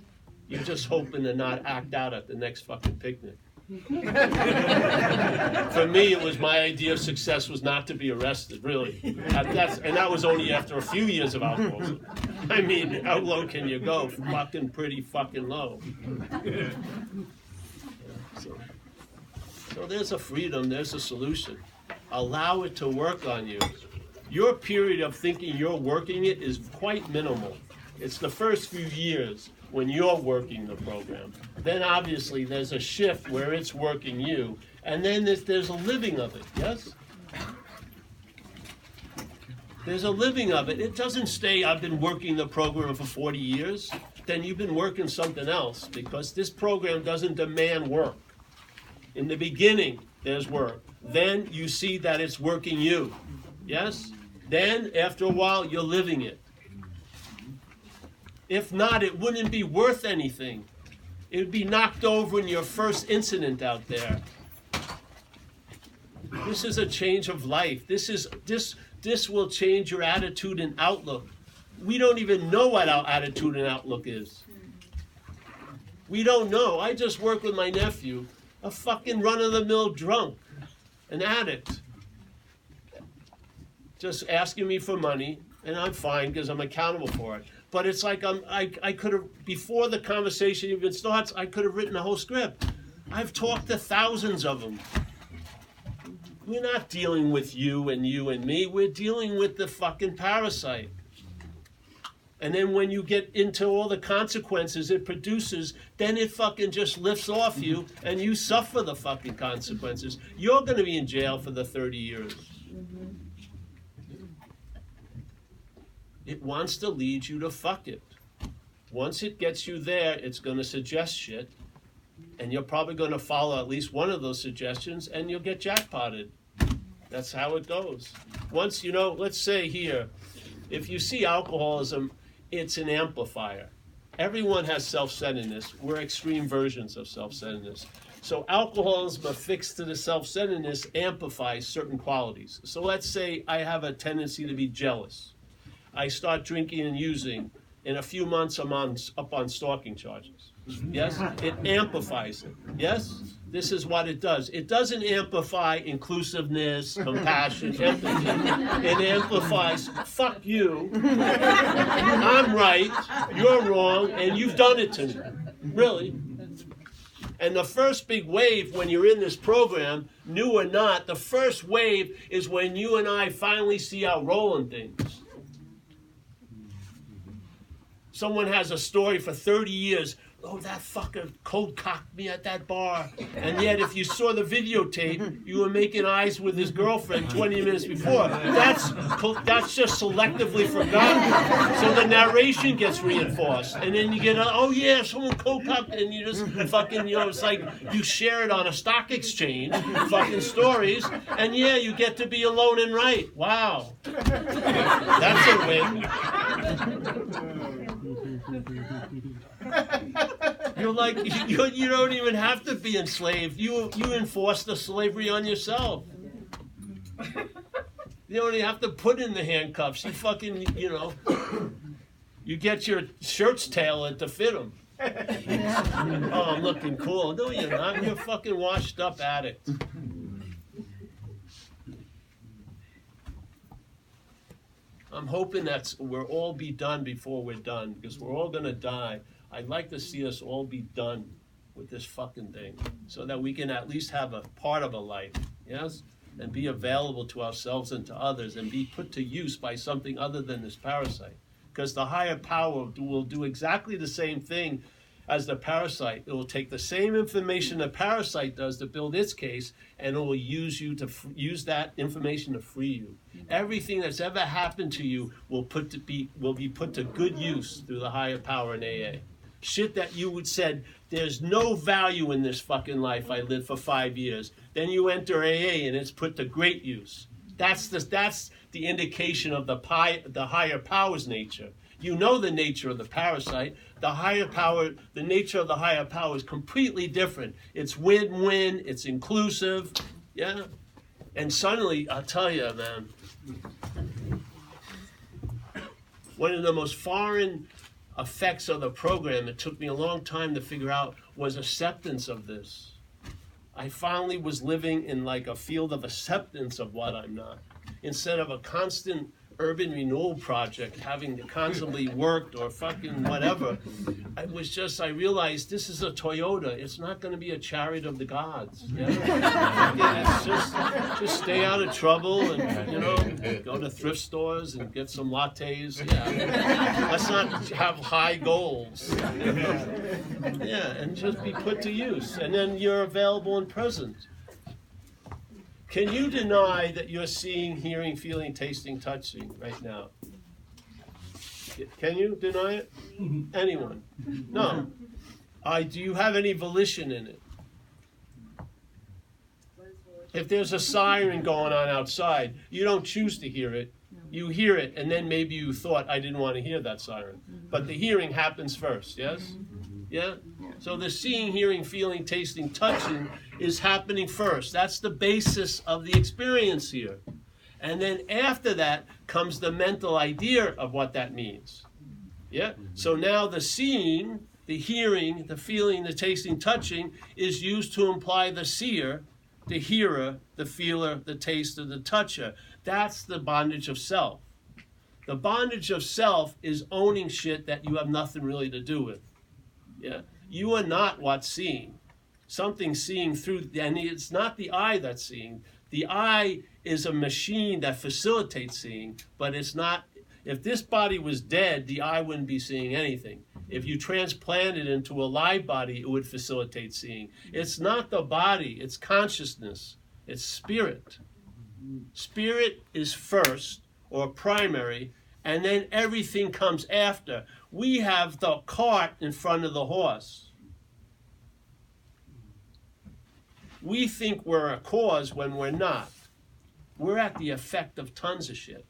You're just hoping to not act out at the next fucking picnic. For me, it was my idea of success was not to be arrested, really. And that was only after a few years of alcoholism. I mean, how low can you go? Fucking pretty fucking low. So there's a freedom, there's a solution. Allow it to work on you. Your period of thinking you're working it is quite minimal. It's the first few years when you're working the program. Then obviously there's a shift where it's working you, and then there's a living of it, yes? There's a living of it. It doesn't stay, I've been working the program for 40 years, then you've been working something else, because this program doesn't demand work. In the beginning, there's work. Then you see that it's working you, yes? Then, after a while, you're living it. If not, it wouldn't be worth anything. It would be knocked over in your first incident out there. This is a change of life. This will change your attitude and outlook. We don't even know what our attitude and outlook is. We don't know. I just worked with my nephew, a fucking run-of-the-mill drunk, an addict, just asking me for money, and I'm fine because I'm accountable for it. But it's like I could have, before the conversation even starts, I could have written a whole script. I've talked to thousands of them. We're not dealing with you and me. We're dealing with the fucking parasite. And then when you get into all the consequences it produces, then it fucking just lifts off you and you suffer the fucking consequences. You're going to be in jail for the 30 years. It wants to lead you to fuck it. Once it gets you there, it's going to suggest shit. And you're probably going to follow at least one of those suggestions, and you'll get jackpotted. That's how it goes. Once, let's say here, if you see alcoholism, it's an amplifier. Everyone has self-centeredness. We're extreme versions of self-centeredness. So alcoholism affixed to the self-centeredness amplifies certain qualities. So let's say I have a tendency to be jealous. I start drinking and using. In a few months, I'm up on stalking charges. Yes? It amplifies it. Yes? This is what it does. It doesn't amplify inclusiveness, compassion, empathy. It amplifies, fuck you, I'm right, you're wrong, and you've done it to me. Really. And the first big wave when you're in this program, new or not, the first wave is when you and I finally see our role in things. Someone has a story for 30 years. Oh, that fucker cold cocked me at that bar. And yet, if you saw the videotape, you were making eyes with his girlfriend 20 minutes before. That's just selectively forgotten. So the narration gets reinforced. And then you get, oh yeah, someone cold cocked, and you just fucking, it's like you share it on a stock exchange, fucking stories, and yeah, you get to be alone and right. Wow. That's a win. You're like, you don't even have to be enslaved. You enforce the slavery on yourself. You don't even have to put in the handcuffs. You fucking, you get your shirt's tailored to fit them. Oh, I'm looking cool. No, you're not. You're a fucking washed up addict. I'm hoping we'll all be done before we're done, because we're all going to die. I'd like to see us all be done with this fucking thing so that we can at least have a part of a life, yes? And be available to ourselves and to others and be put to use by something other than this parasite. Because the higher power will do exactly the same thing as the parasite. It will take the same information the parasite does to build its case, and it will use you to use that information to free you. Everything that's ever happened to you will be put to good use through the higher power in AA. Shit that you would said, there's no value in this fucking life I lived for 5 years. Then you enter AA and it's put to great use. That's the indication of the higher power's nature. You know the nature of the parasite. The higher power, the nature of the higher power is completely different. It's win-win, it's inclusive, yeah? And suddenly, I'll tell you, man, one of the most foreign effects of the program, it took me a long time to figure out, was acceptance of this. I finally was living in like a field of acceptance of what I'm not, instead of a constant urban renewal project having to constantly work or fucking whatever. I realized this is a Toyota. It's not going to be a chariot of the gods. Yeah? It's just stay out of trouble and go to thrift stores and get some lattes. Yeah, let's not have high goals. Yeah, and just be put to use, and then you're available and present. Can you deny that you're seeing, hearing, feeling, tasting, touching right now? Can you deny it? Anyone? No. Do you have any volition in it? If there's a siren going on outside, you don't choose to hear it. You hear it, and then maybe you thought, I didn't want to hear that siren. But the hearing happens first, yes? Yeah? So the seeing, hearing, feeling, tasting, touching is happening first. That's the basis of the experience here. And then after that comes the mental idea of what that means. Yeah? So now the seeing, the hearing, the feeling, the tasting, touching is used to imply the seer, the hearer, the feeler, the taster, the toucher. That's the bondage of self. The bondage of self is owning shit that you have nothing really to do with. Yeah? You are not what's seeing. Something seeing through, and it's not the eye that's seeing. The eye is a machine that facilitates seeing, but it's not. If this body was dead, the eye wouldn't be seeing anything. If you transplant it into a live body, it would facilitate seeing. It's not the body, it's consciousness, it's spirit. Spirit is first, or primary, and then everything comes after. We have the cart in front of the horse. We think we're a cause when we're not. We're at the effect of tons of shit.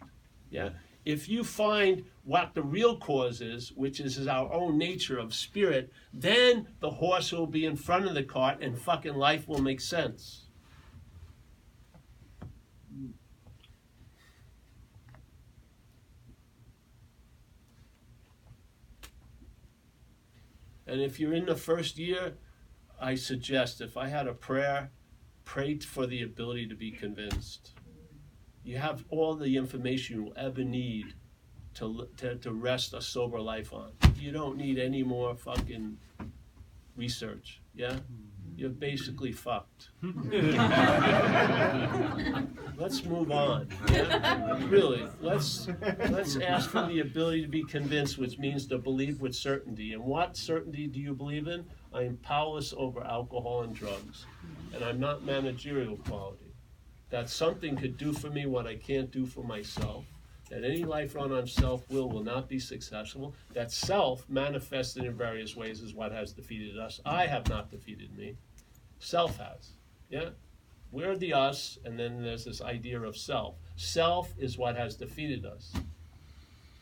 Yeah. If you find what the real cause is, which is our own nature of spirit, then the horse will be in front of the cart and fucking life will make sense. And if you're in the first year, I suggest, if I had a prayer, pray for the ability to be convinced. You have all the information you'll ever need to rest a sober life on. You don't need any more fucking research, yeah? You're basically fucked. Let's move on, yeah? Really, let's ask for the ability to be convinced, which means to believe with certainty. And what certainty do you believe in? I am powerless over alcohol and drugs, and I'm not managerial quality. That something could do for me what I can't do for myself. That any life run on self-will not be successful. That self, manifested in various ways, is what has defeated us. I have not defeated me. Self has. Yeah? We're the us, and then there's this idea of self. Self is what has defeated us.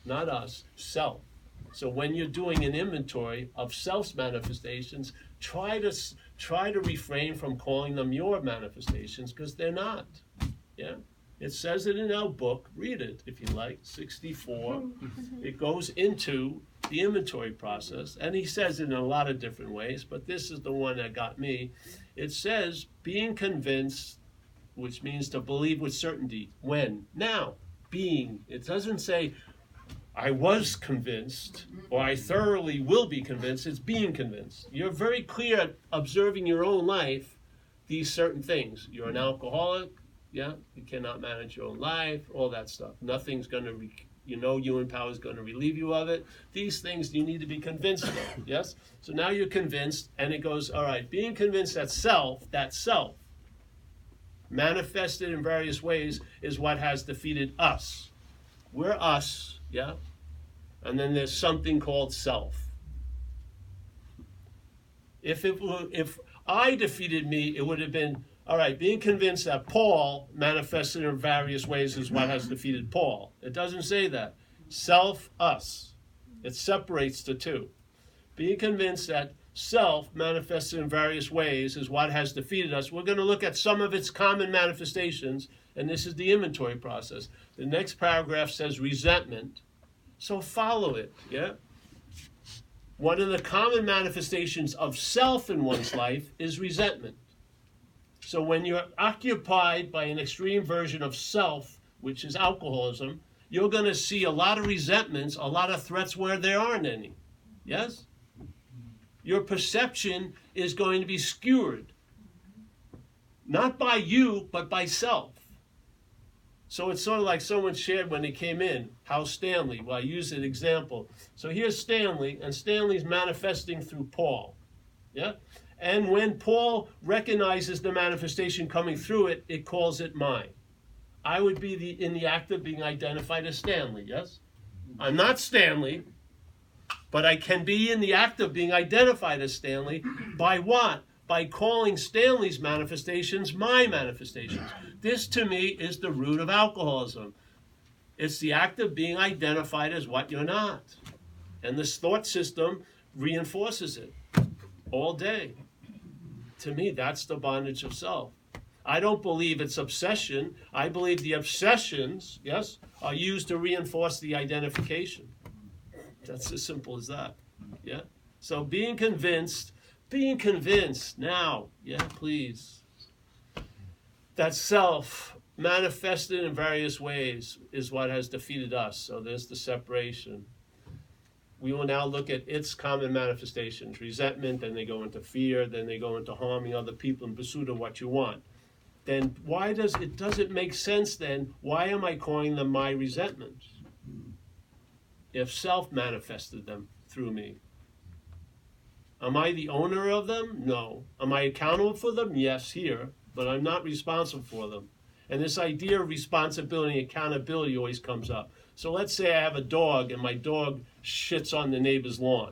Not us, self. So when you're doing an inventory of self's manifestations, try to refrain from calling them your manifestations, because they're not. Yeah? It says it in our book. Read it if you like, 64. It goes into the inventory process, and he says it in a lot of different ways, but this is the one that got me. It says, being convinced, which means to believe with certainty. When? Now. Being. It doesn't say, I was convinced, or I thoroughly will be convinced. It's being convinced. You're very clear at observing your own life, these certain things. You're an alcoholic, yeah? You cannot manage your own life, all that stuff. Nothing's going to, human power is going to relieve you of it. These things you need to be convinced of, yes? So now you're convinced, and it goes, all right, being convinced that self, manifested in various ways, is what has defeated us. We're us, yeah? And then there's something called self. If I defeated me, it would have been, all right, being convinced that Paul manifested in various ways is what has defeated Paul. It doesn't say that. Self, us. It separates the two. Being convinced that self manifested in various ways is what has defeated us. We're going to look at some of its common manifestations, and this is the inventory process. The next paragraph says resentment, so follow it, yeah? One of the common manifestations of self in one's life is resentment. So when you're occupied by an extreme version of self, which is alcoholism, you're going to see a lot of resentments, a lot of threats where there aren't any, yes? Your perception is going to be skewed, not by you, but by self. So it's sort of like someone shared when they came in, how Stanley, well, I use an example. So here's Stanley, and Stanley's manifesting through Paul, yeah? And when Paul recognizes the manifestation coming through it, it calls it mine. I would be in the act of being identified as Stanley, yes? I'm not Stanley, but I can be in the act of being identified as Stanley by what? By calling Stanley's manifestations my manifestations. This, to me, is the root of alcoholism. It's the act of being identified as what you're not. And this thought system reinforces it all day. To me, that's the bondage of self. I don't believe it's obsession. I believe the obsessions, yes, are used to reinforce the identification. That's as simple as that, yeah? So being convinced now, yeah, please, that self manifested in various ways is what has defeated us. So there's the separation. We will now look at its common manifestations. Resentment, then they go into fear, then they go into harming other people in pursuit of what you want. Then why does it make sense then? Why am I calling them my resentments? If self manifested them through me. Am I the owner of them? No. Am I accountable for them? Yes, here. But I'm not responsible for them. And this idea of responsibility and accountability always comes up. So let's say I have a dog and my dog shits on the neighbor's lawn.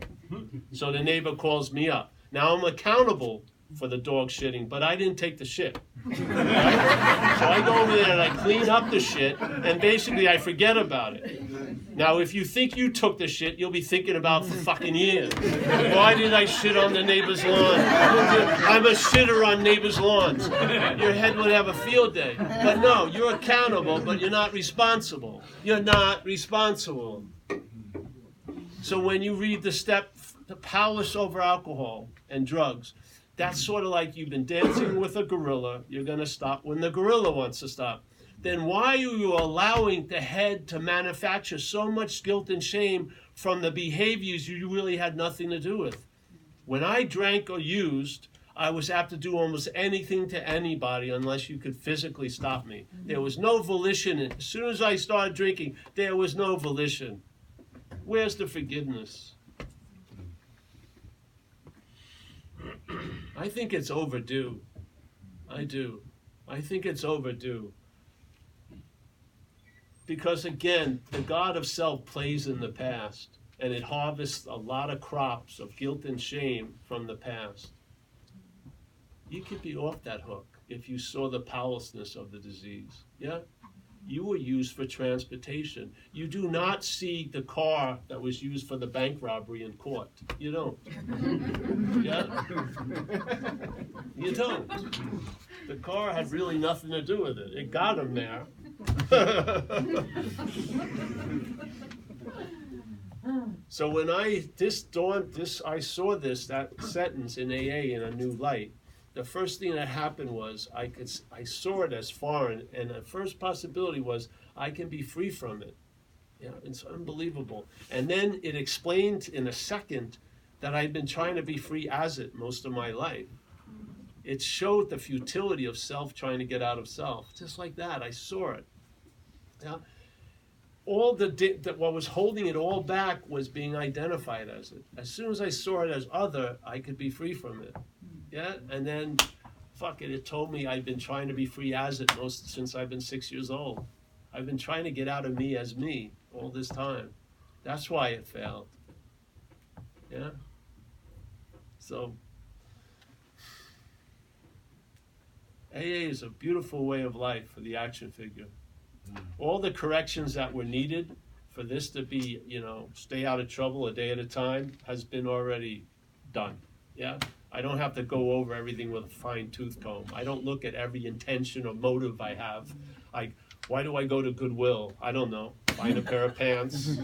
So the neighbor calls me up. Now I'm accountable for the dog shitting, but I didn't take the shit. Right? So I go over there and I clean up the shit, and basically I forget about it. Now, if you think you took the shit, you'll be thinking about for fucking years. Why did I shit on the neighbor's lawn? I'm a shitter on neighbor's lawns. Your head would have a field day. But no, you're accountable, but you're not responsible. You're not responsible. So when you read the step, the powerless over alcohol and drugs, that's sort of like you've been dancing with a gorilla. You're going to stop when the gorilla wants to stop. Then why are you allowing the head to manufacture so much guilt and shame from the behaviors you really had nothing to do with? When I drank or used, I was apt to do almost anything to anybody unless you could physically stop me. There was no volition. As soon as I started drinking, there was no volition. Where's the forgiveness? I think it's overdue. I do. I think it's overdue. Because again, the God of self plays in the past, and it harvests a lot of crops of guilt and shame from the past. You could be off that hook if you saw the powerlessness of the disease. Yeah? You were used for transportation. You do not see the car that was used for the bank robbery in court. You don't. Yeah? You don't. The car had really nothing to do with it. It got him there. So when I saw that sentence in AA in a new light, the first thing that happened was I saw it as foreign, and the first possibility was I can be free from it. Yeah, it's unbelievable. And then it explained in a second that I'd been trying to be free as it most of my life. It showed the futility of self trying to get out of self. Just like that, I saw it. Yeah. All what was holding it all back was being identified as it. As soon as I saw it as other, I could be free from it. Yeah, and then, fuck it, it told me I've been trying to be free as it since I've been 6 years old. I've been trying to get out of me as me all this time. That's why it failed. Yeah? So, AA is a beautiful way of life for the action figure. All the corrections that were needed for this to be, stay out of trouble a day at a time has been already done. Yeah? I don't have to go over everything with a fine-tooth comb. I don't look at every intention or motive I have. Why do I go to Goodwill? I don't know. Find a pair of pants.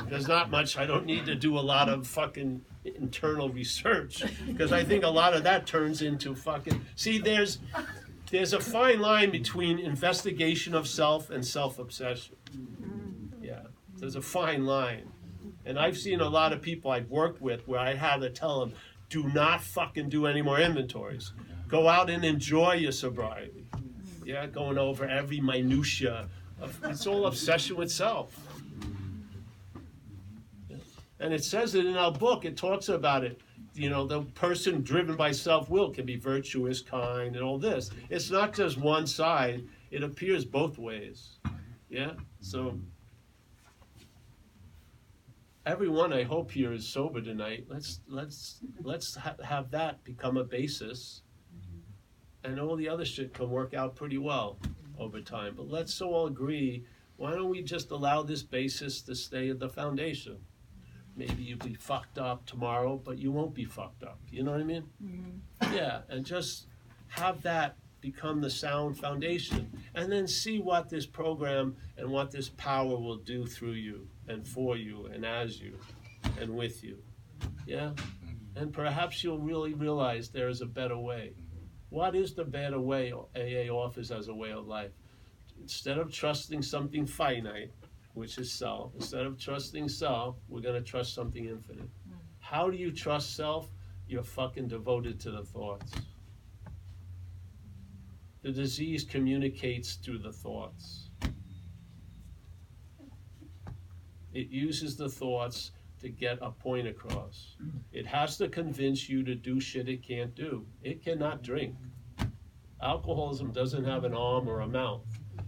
There's not much. I don't need to do a lot of fucking internal research, because I think a lot of that turns into fucking... See, there's a fine line between investigation of self and self-obsession. Yeah, there's a fine line. And I've seen a lot of people I've worked with where I had to tell them, do not fucking do any more inventories. Go out and enjoy your sobriety. Yeah, going over every minutia. It's all obsession with self. And it says it in our book. It talks about it. The person driven by self-will can be virtuous, kind, and all this. It's not just one side. It appears both ways. Yeah? So... everyone, I hope, here is sober tonight. Let's have that become a basis, and all the other shit can work out pretty well over time. But let's all agree, why don't we just allow this basis to stay at the foundation? Maybe you'll be fucked up tomorrow, but you won't be fucked up. You know what I mean? Mm-hmm. Yeah, and just have that become the sound foundation, and then see what this program and what this power will do through you and for you and as you and with you. Yeah? And perhaps you'll really realize there is a better way. What is the better way AA offers as a way of life? Instead of trusting something finite, which is self, instead of trusting self, we're going to trust something infinite. How do you trust self? You're fucking devoted to the thoughts. The disease communicates through the thoughts. It uses the thoughts to get a point across. It has to convince you to do shit it can't do. It cannot drink. Alcoholism doesn't have an arm or a mouth.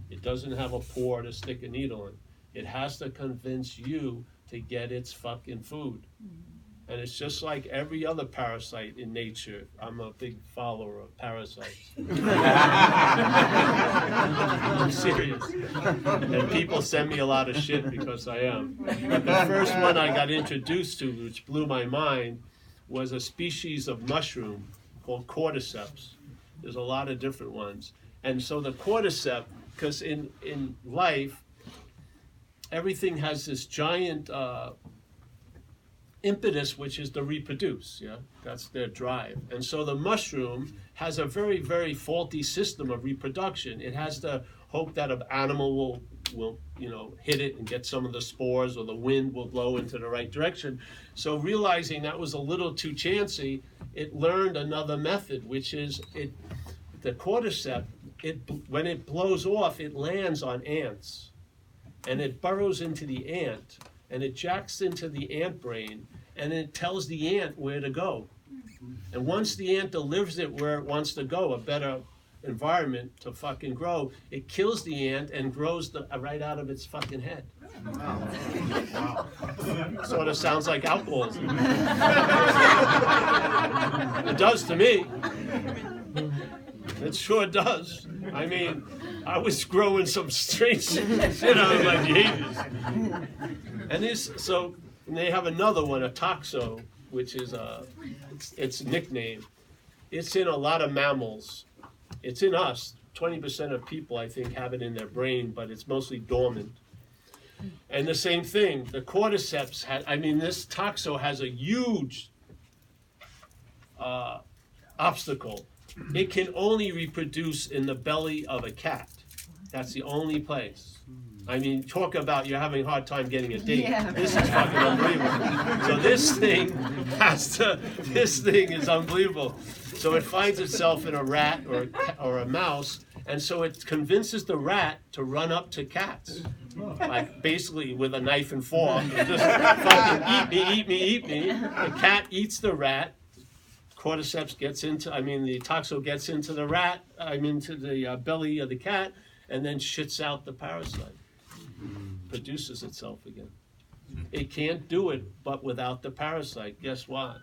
It doesn't have a pore to stick a needle in. It has to convince you to get its fucking food. And it's just like every other parasite in nature. I'm a big follower of parasites. I'm serious. And people send me a lot of shit because I am. But the first one I got introduced to, which blew my mind, was a species of mushroom called cordyceps. There's a lot of different ones. And so the cordyceps, because in life, everything has this giant impetus, which is to reproduce. Yeah, that's their drive. And so the mushroom has a very, very faulty system of reproduction. It has the hope that an animal will hit it and get some of the spores, or the wind will blow into the right direction. So realizing that was a little too chancy, it learned another method, which is the cordyceps. When it blows off, it lands on ants, and it burrows into the ant, and it jacks into the ant brain, and it tells the ant where to go. And once the ant delivers it where it wants to go, a better environment to fucking grow, it kills the ant and grows right out of its fucking head. Wow. Sort of sounds like alcoholism. It does to me. It sure does. I mean, I was growing some strange shit out of my behaviors. And they have another one, a toxo, which is its nickname. It's in a lot of mammals. It's in us. 20% of people, I think, have it in their brain, but it's mostly dormant. And the same thing, the cordyceps this toxo has a huge obstacle. It can only reproduce in the belly of a cat. That's the only place. I mean, talk about you're having a hard time getting a date. Yeah. This is fucking unbelievable. So this thing is unbelievable. So it finds itself in a rat or a mouse, and so it convinces the rat to run up to cats. Like basically with a knife and fork, and just fucking eat me. The cat eats the rat. Cordyceps the toxo gets into the rat, to the belly of the cat, and then shits out the parasite. Produces itself again. It can't do it, but without the parasite, guess what?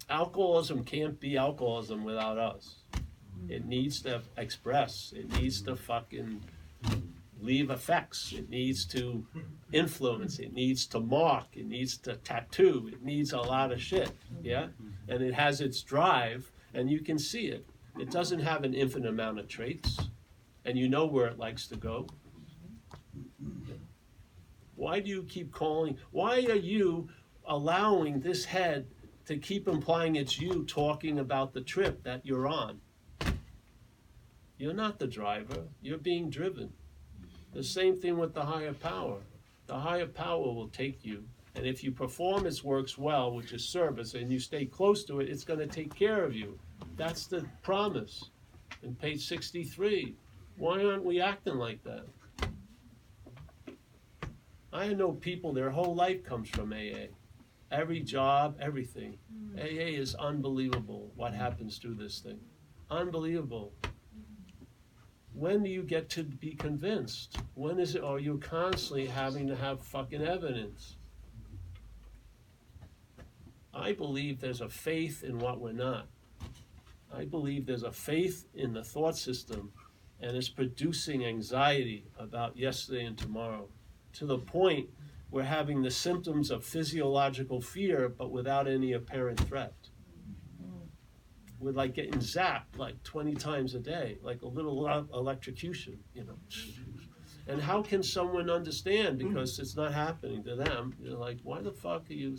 Alcoholism can't be alcoholism without us. It needs to express. It needs to fucking leave effects. It needs to influence. It needs to mark. It needs to tattoo. It needs a lot of shit. Yeah? And it has its drive, and you can see it. It doesn't have an infinite amount of traits, and you know where it likes to go. Why do you keep calling? Why are you allowing this head to keep implying it's you talking about the trip that you're on? You're not the driver. You're being driven. The same thing with the higher power. The higher power will take you, and if you perform its works well, which is service, and you stay close to it, it's going to take care of you. That's the promise in page 63. Why aren't we acting like that? I know people, their whole life comes from AA. Every job, everything. AA is unbelievable what happens through this thing. Unbelievable. When do you get to be convinced? When is it, or are you constantly having to have fucking evidence? I believe there's a faith in what we're not. I believe there's a faith in the thought system, and it's producing anxiety about yesterday and tomorrow, to the point we're having the symptoms of physiological fear, but without any apparent threat. We're like getting zapped like 20 times a day, like a little electrocution, And how can someone understand? Because it's not happening to them. You're like, why the fuck are you,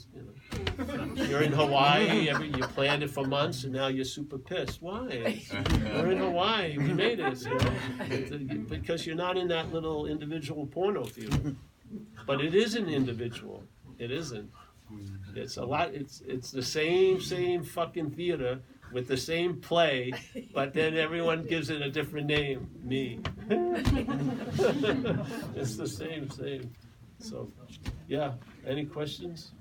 you're in Hawaii, you planned it for months, and now you're super pissed. Why? We're in Hawaii, we made it, because you're not in that little individual porno theater. But it is an individual. It isn't. It's a lot, it's the same fucking theater, with the same play, but then everyone gives it a different name. Me. It's the same. So, yeah. Any questions?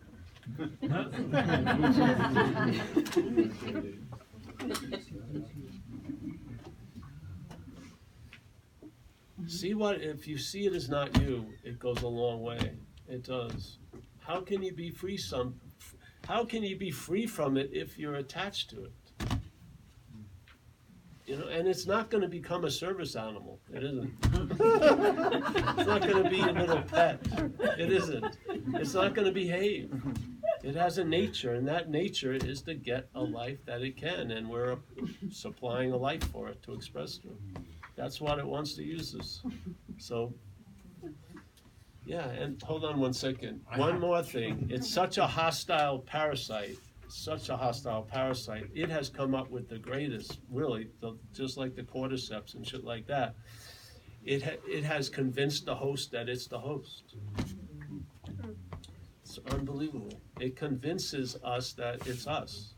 If you see it as not you, it goes a long way. It does. How can you be free how can you be free from it if you're attached to it? You know, and it's not going to become a service animal. It isn't. It's not going to be a little pet. It isn't. It's not going to behave. It has a nature, and that nature is to get a life that it can, and we're supplying a life for it to express through. That's what it wants to use us. So, yeah, and hold on one second. One more thing. It's such a hostile parasite. It has come up with the greatest, really, just like the cordyceps and shit like that. It has convinced the host that it's the host. It's unbelievable. It convinces us that it's us.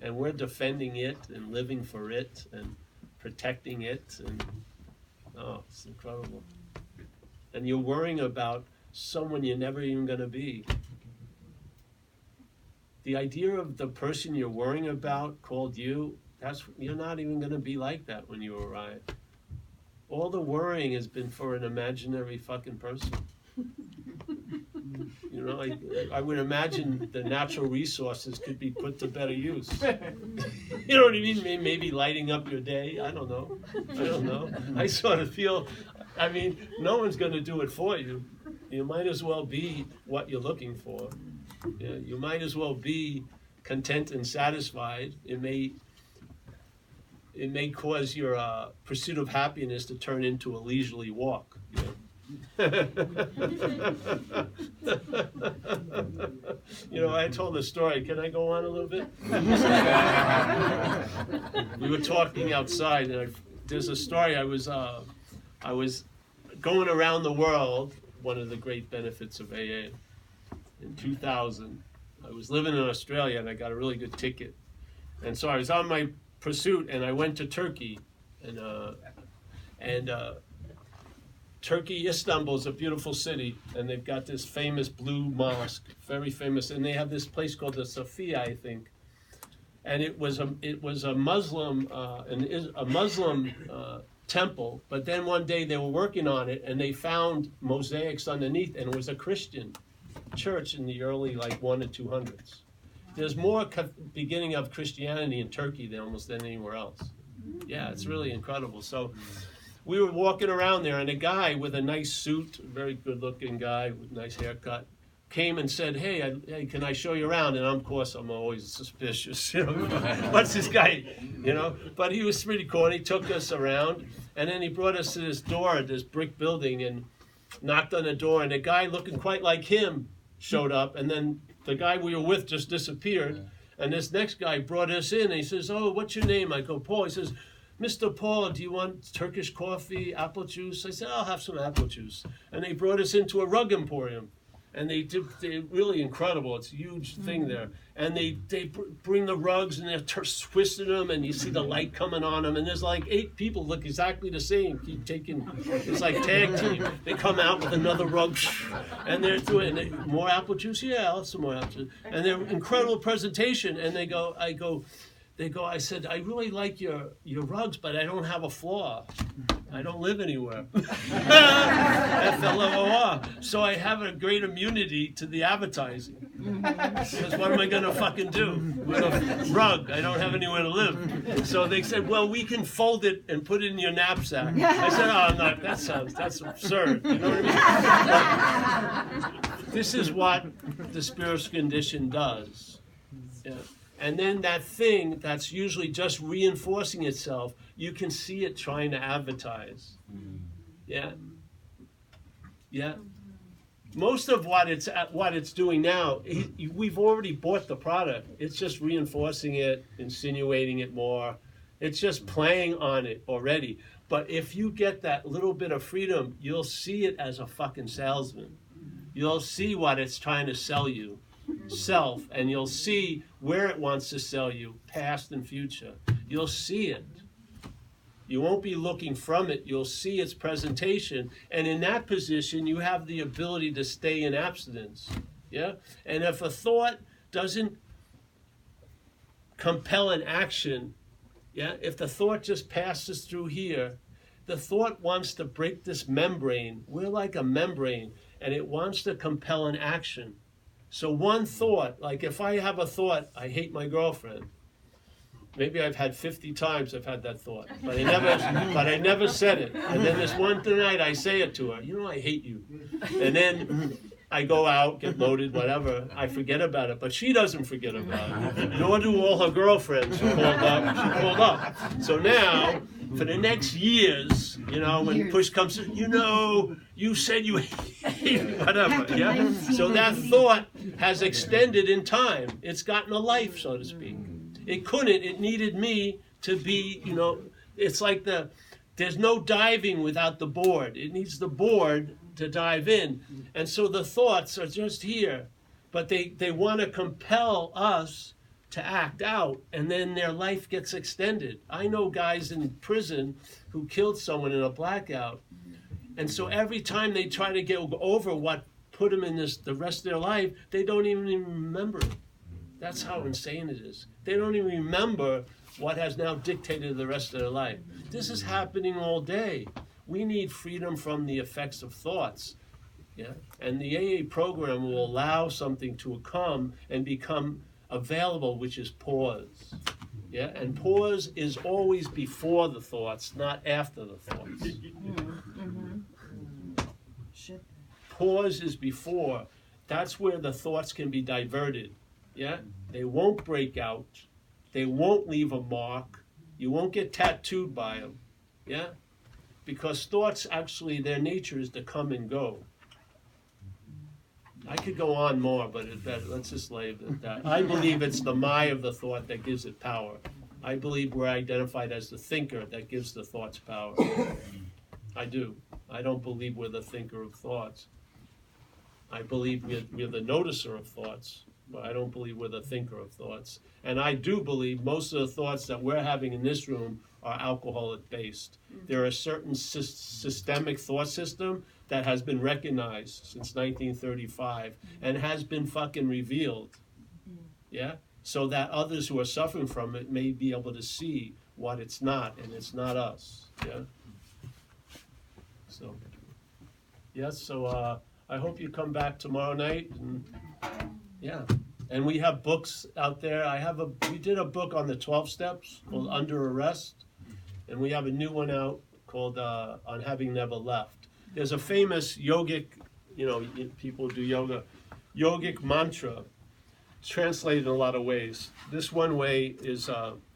And we're defending it and living for it and protecting it. And oh, it's incredible. And you're worrying about someone you're never even going to be. The idea of the person you're worrying about called you, you're not even going to be like that when you arrive. All the worrying has been for an imaginary fucking person. You know, I would imagine the natural resources could be put to better use. You know what I mean? Maybe lighting up your day. I don't know. I sort of feel, I mean, no one's going to do it for you. You might as well be what you're looking for. Yeah, you might as well be content and satisfied. It may cause your pursuit of happiness to turn into a leisurely walk. You know? You know, I told a story. Can I go on a little bit? We were talking outside, and there's a story. I was going around the world. One of the great benefits of AA. In 2000, I was living in Australia, and I got a really good ticket. And so I was on my pursuit, and I went to Turkey, and Turkey, Istanbul is a beautiful city, and they've got this famous blue mosque, very famous, and they have this place called the Sophia, I think, and it was a Muslim temple, but then one day they were working on it, and they found mosaics underneath, and it was a Christian church in the early 100 or 200s. There's more beginning of Christianity in Turkey than almost anywhere else. Yeah, it's really incredible. So we were walking around there, and a guy with a nice suit, a very good-looking guy with a nice haircut, came and said, hey, can I show you around? And of course, I'm always suspicious. You know, what's this guy? You know, but he was pretty cool, and he took us around, and then he brought us to this door, this brick building, and knocked on the door, and a guy looking quite like him showed up, and then the guy we were with just disappeared. And this next guy brought us in, and he says, oh, what's your name? I go, Paul. He says, Mr. Paul, do you want Turkish coffee, apple juice? I said, I'll have some apple juice. And they brought us into a rug emporium. And they're really incredible. It's a huge thing there. And they bring the rugs, and they're twisting them, and you see the light coming on them. And there's 8 people look exactly the same. Keep taking, it's like tag team. They come out with another rug, and they're doing more apple juice. Yeah, I'll have some more apple juice. And they're incredible presentation. And I said, I really like your rugs, but I don't have a floor. I don't live anywhere. FLOR. So I have a great immunity to the advertising. Because what am I going to fucking do with a rug? I don't have anywhere to live. So they said, well, we can fold it and put it in your knapsack. I said, oh, no, that's absurd. You know what I mean? This is what the spiritual condition does. Yeah. And then that thing that's usually just reinforcing itself, you can see it trying to advertise. Yeah? Yeah? Most of what it's doing now, we've already bought the product. It's just reinforcing it, insinuating it more. It's just playing on it already. But if you get that little bit of freedom, you'll see it as a fucking salesman. You'll see what it's trying to sell you. Self, and you'll see where it wants to sell you, past and future. You'll see it. You won't be looking from it. You'll see its presentation, and in that position, you have the ability to stay in abstinence. Yeah, and if a thought doesn't compel an action, yeah, if the thought just passes through here, the thought wants to break this membrane. We're like a membrane, and it wants to compel an action. So one thought, like if I have a thought, I hate my girlfriend. Maybe I've had 50 times I've had that thought, but I never said it. And then this one night I say it to her, you know, I hate you. And then I go out, get loaded, whatever. I forget about it, but she doesn't forget about it. Nor do all her girlfriends who called up. So now, for the next years, you know, when push comes to, you know, you said you hate me, whatever. Yeah. So that thought has extended in time. It's gotten a life, so to speak. It couldn't. It needed me to be, you know, it's like there's no diving without the board. It needs the board to dive in. And so the thoughts are just here, but they want to compel us to act out, and then their life gets extended. I know guys in prison who killed someone in a blackout, and so every time they try to get over what put them in the rest of their life, they don't even remember it. That's how insane it is. They don't even remember what has now dictated the rest of their life. This is happening all day. We need freedom from the effects of thoughts. Yeah? And the AA program will allow something to come and become available, which is pause. Yeah? And pause is always before the thoughts, not after the thoughts. Pause is before. That's where the thoughts can be diverted. Yeah? They won't break out. They won't leave a mark. You won't get tattooed by them. Yeah? Because thoughts, actually, their nature is to come and go. I could go on more, but let's just leave it at that. I believe it's the my of the thought that gives it power. I believe we're identified as the thinker that gives the thoughts power. I do. I don't believe we're the thinker of thoughts. I believe we're the noticer of thoughts, but I don't believe we're the thinker of thoughts. And I do believe most of the thoughts that we're having in this room are alcoholic-based. There are a certain systemic thought system that has been recognized since 1935 and has been fucking revealed. Yeah? So that others who are suffering from it may be able to see what it's not, and it's not us. Yeah? So, yes, so I hope you come back tomorrow night. And, yeah. And we have books out there. We did a book on the 12 steps called Under Arrest. And we have a new one out called On Having Never Left. There's a famous yogic, you know, people do yoga, yogic mantra. It's translated in a lot of ways. This one way is,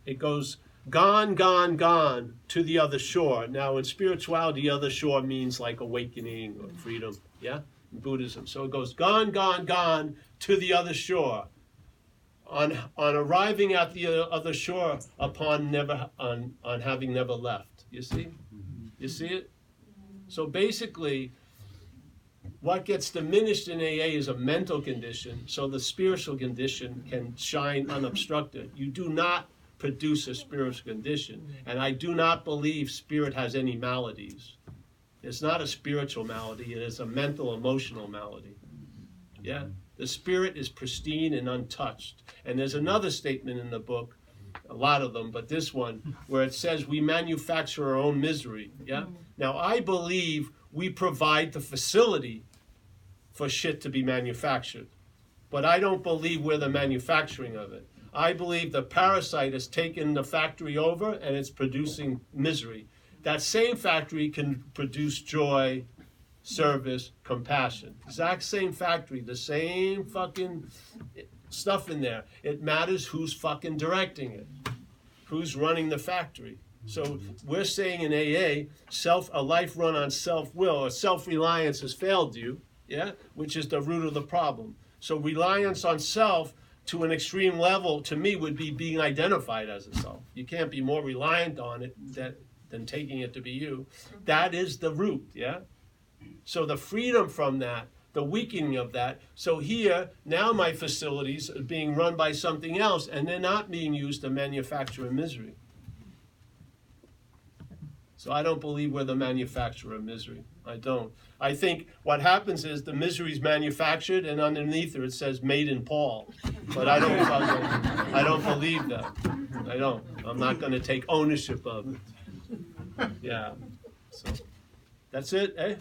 it goes, gone, gone, gone to the other shore. Now in spirituality, the other shore means like awakening or freedom, yeah, in Buddhism. So it goes, gone, gone, gone to the other shore. On arriving at the other shore, on having never left. You see? You see it? So basically, what gets diminished in AA is a mental condition, so the spiritual condition can shine unobstructed. You do not produce a spiritual condition, and I do not believe spirit has any maladies. It's not a spiritual malady, it is a mental, emotional malady. Yeah? The spirit is pristine and untouched. And there's another statement in the book, a lot of them, but this one, where it says we manufacture our own misery. Yeah? Now, I believe we provide the facility for shit to be manufactured. But I don't believe we're the manufacturing of it. I believe the parasite has taken the factory over and it's producing misery. That same factory can produce joy, service, compassion. Exact same factory, the same fucking stuff in there. It matters who's fucking directing it, who's running the factory. So we're saying in AA, a life run on self-will or self-reliance has failed you, yeah, which is the root of the problem. So reliance on self to an extreme level, to me, would be being identified as a self. You can't be more reliant on it than taking it to be you. That is the root, yeah? So the freedom from that, the weakening of that. So here, now my facilities are being run by something else, and they're not being used to manufacture misery. So I don't believe we're the manufacturer of misery. I don't. I think what happens is the misery is manufactured, and underneath it says "Made in Paul." But I don't believe that. I don't. I'm not going to take ownership of it. Yeah. So that's it, eh?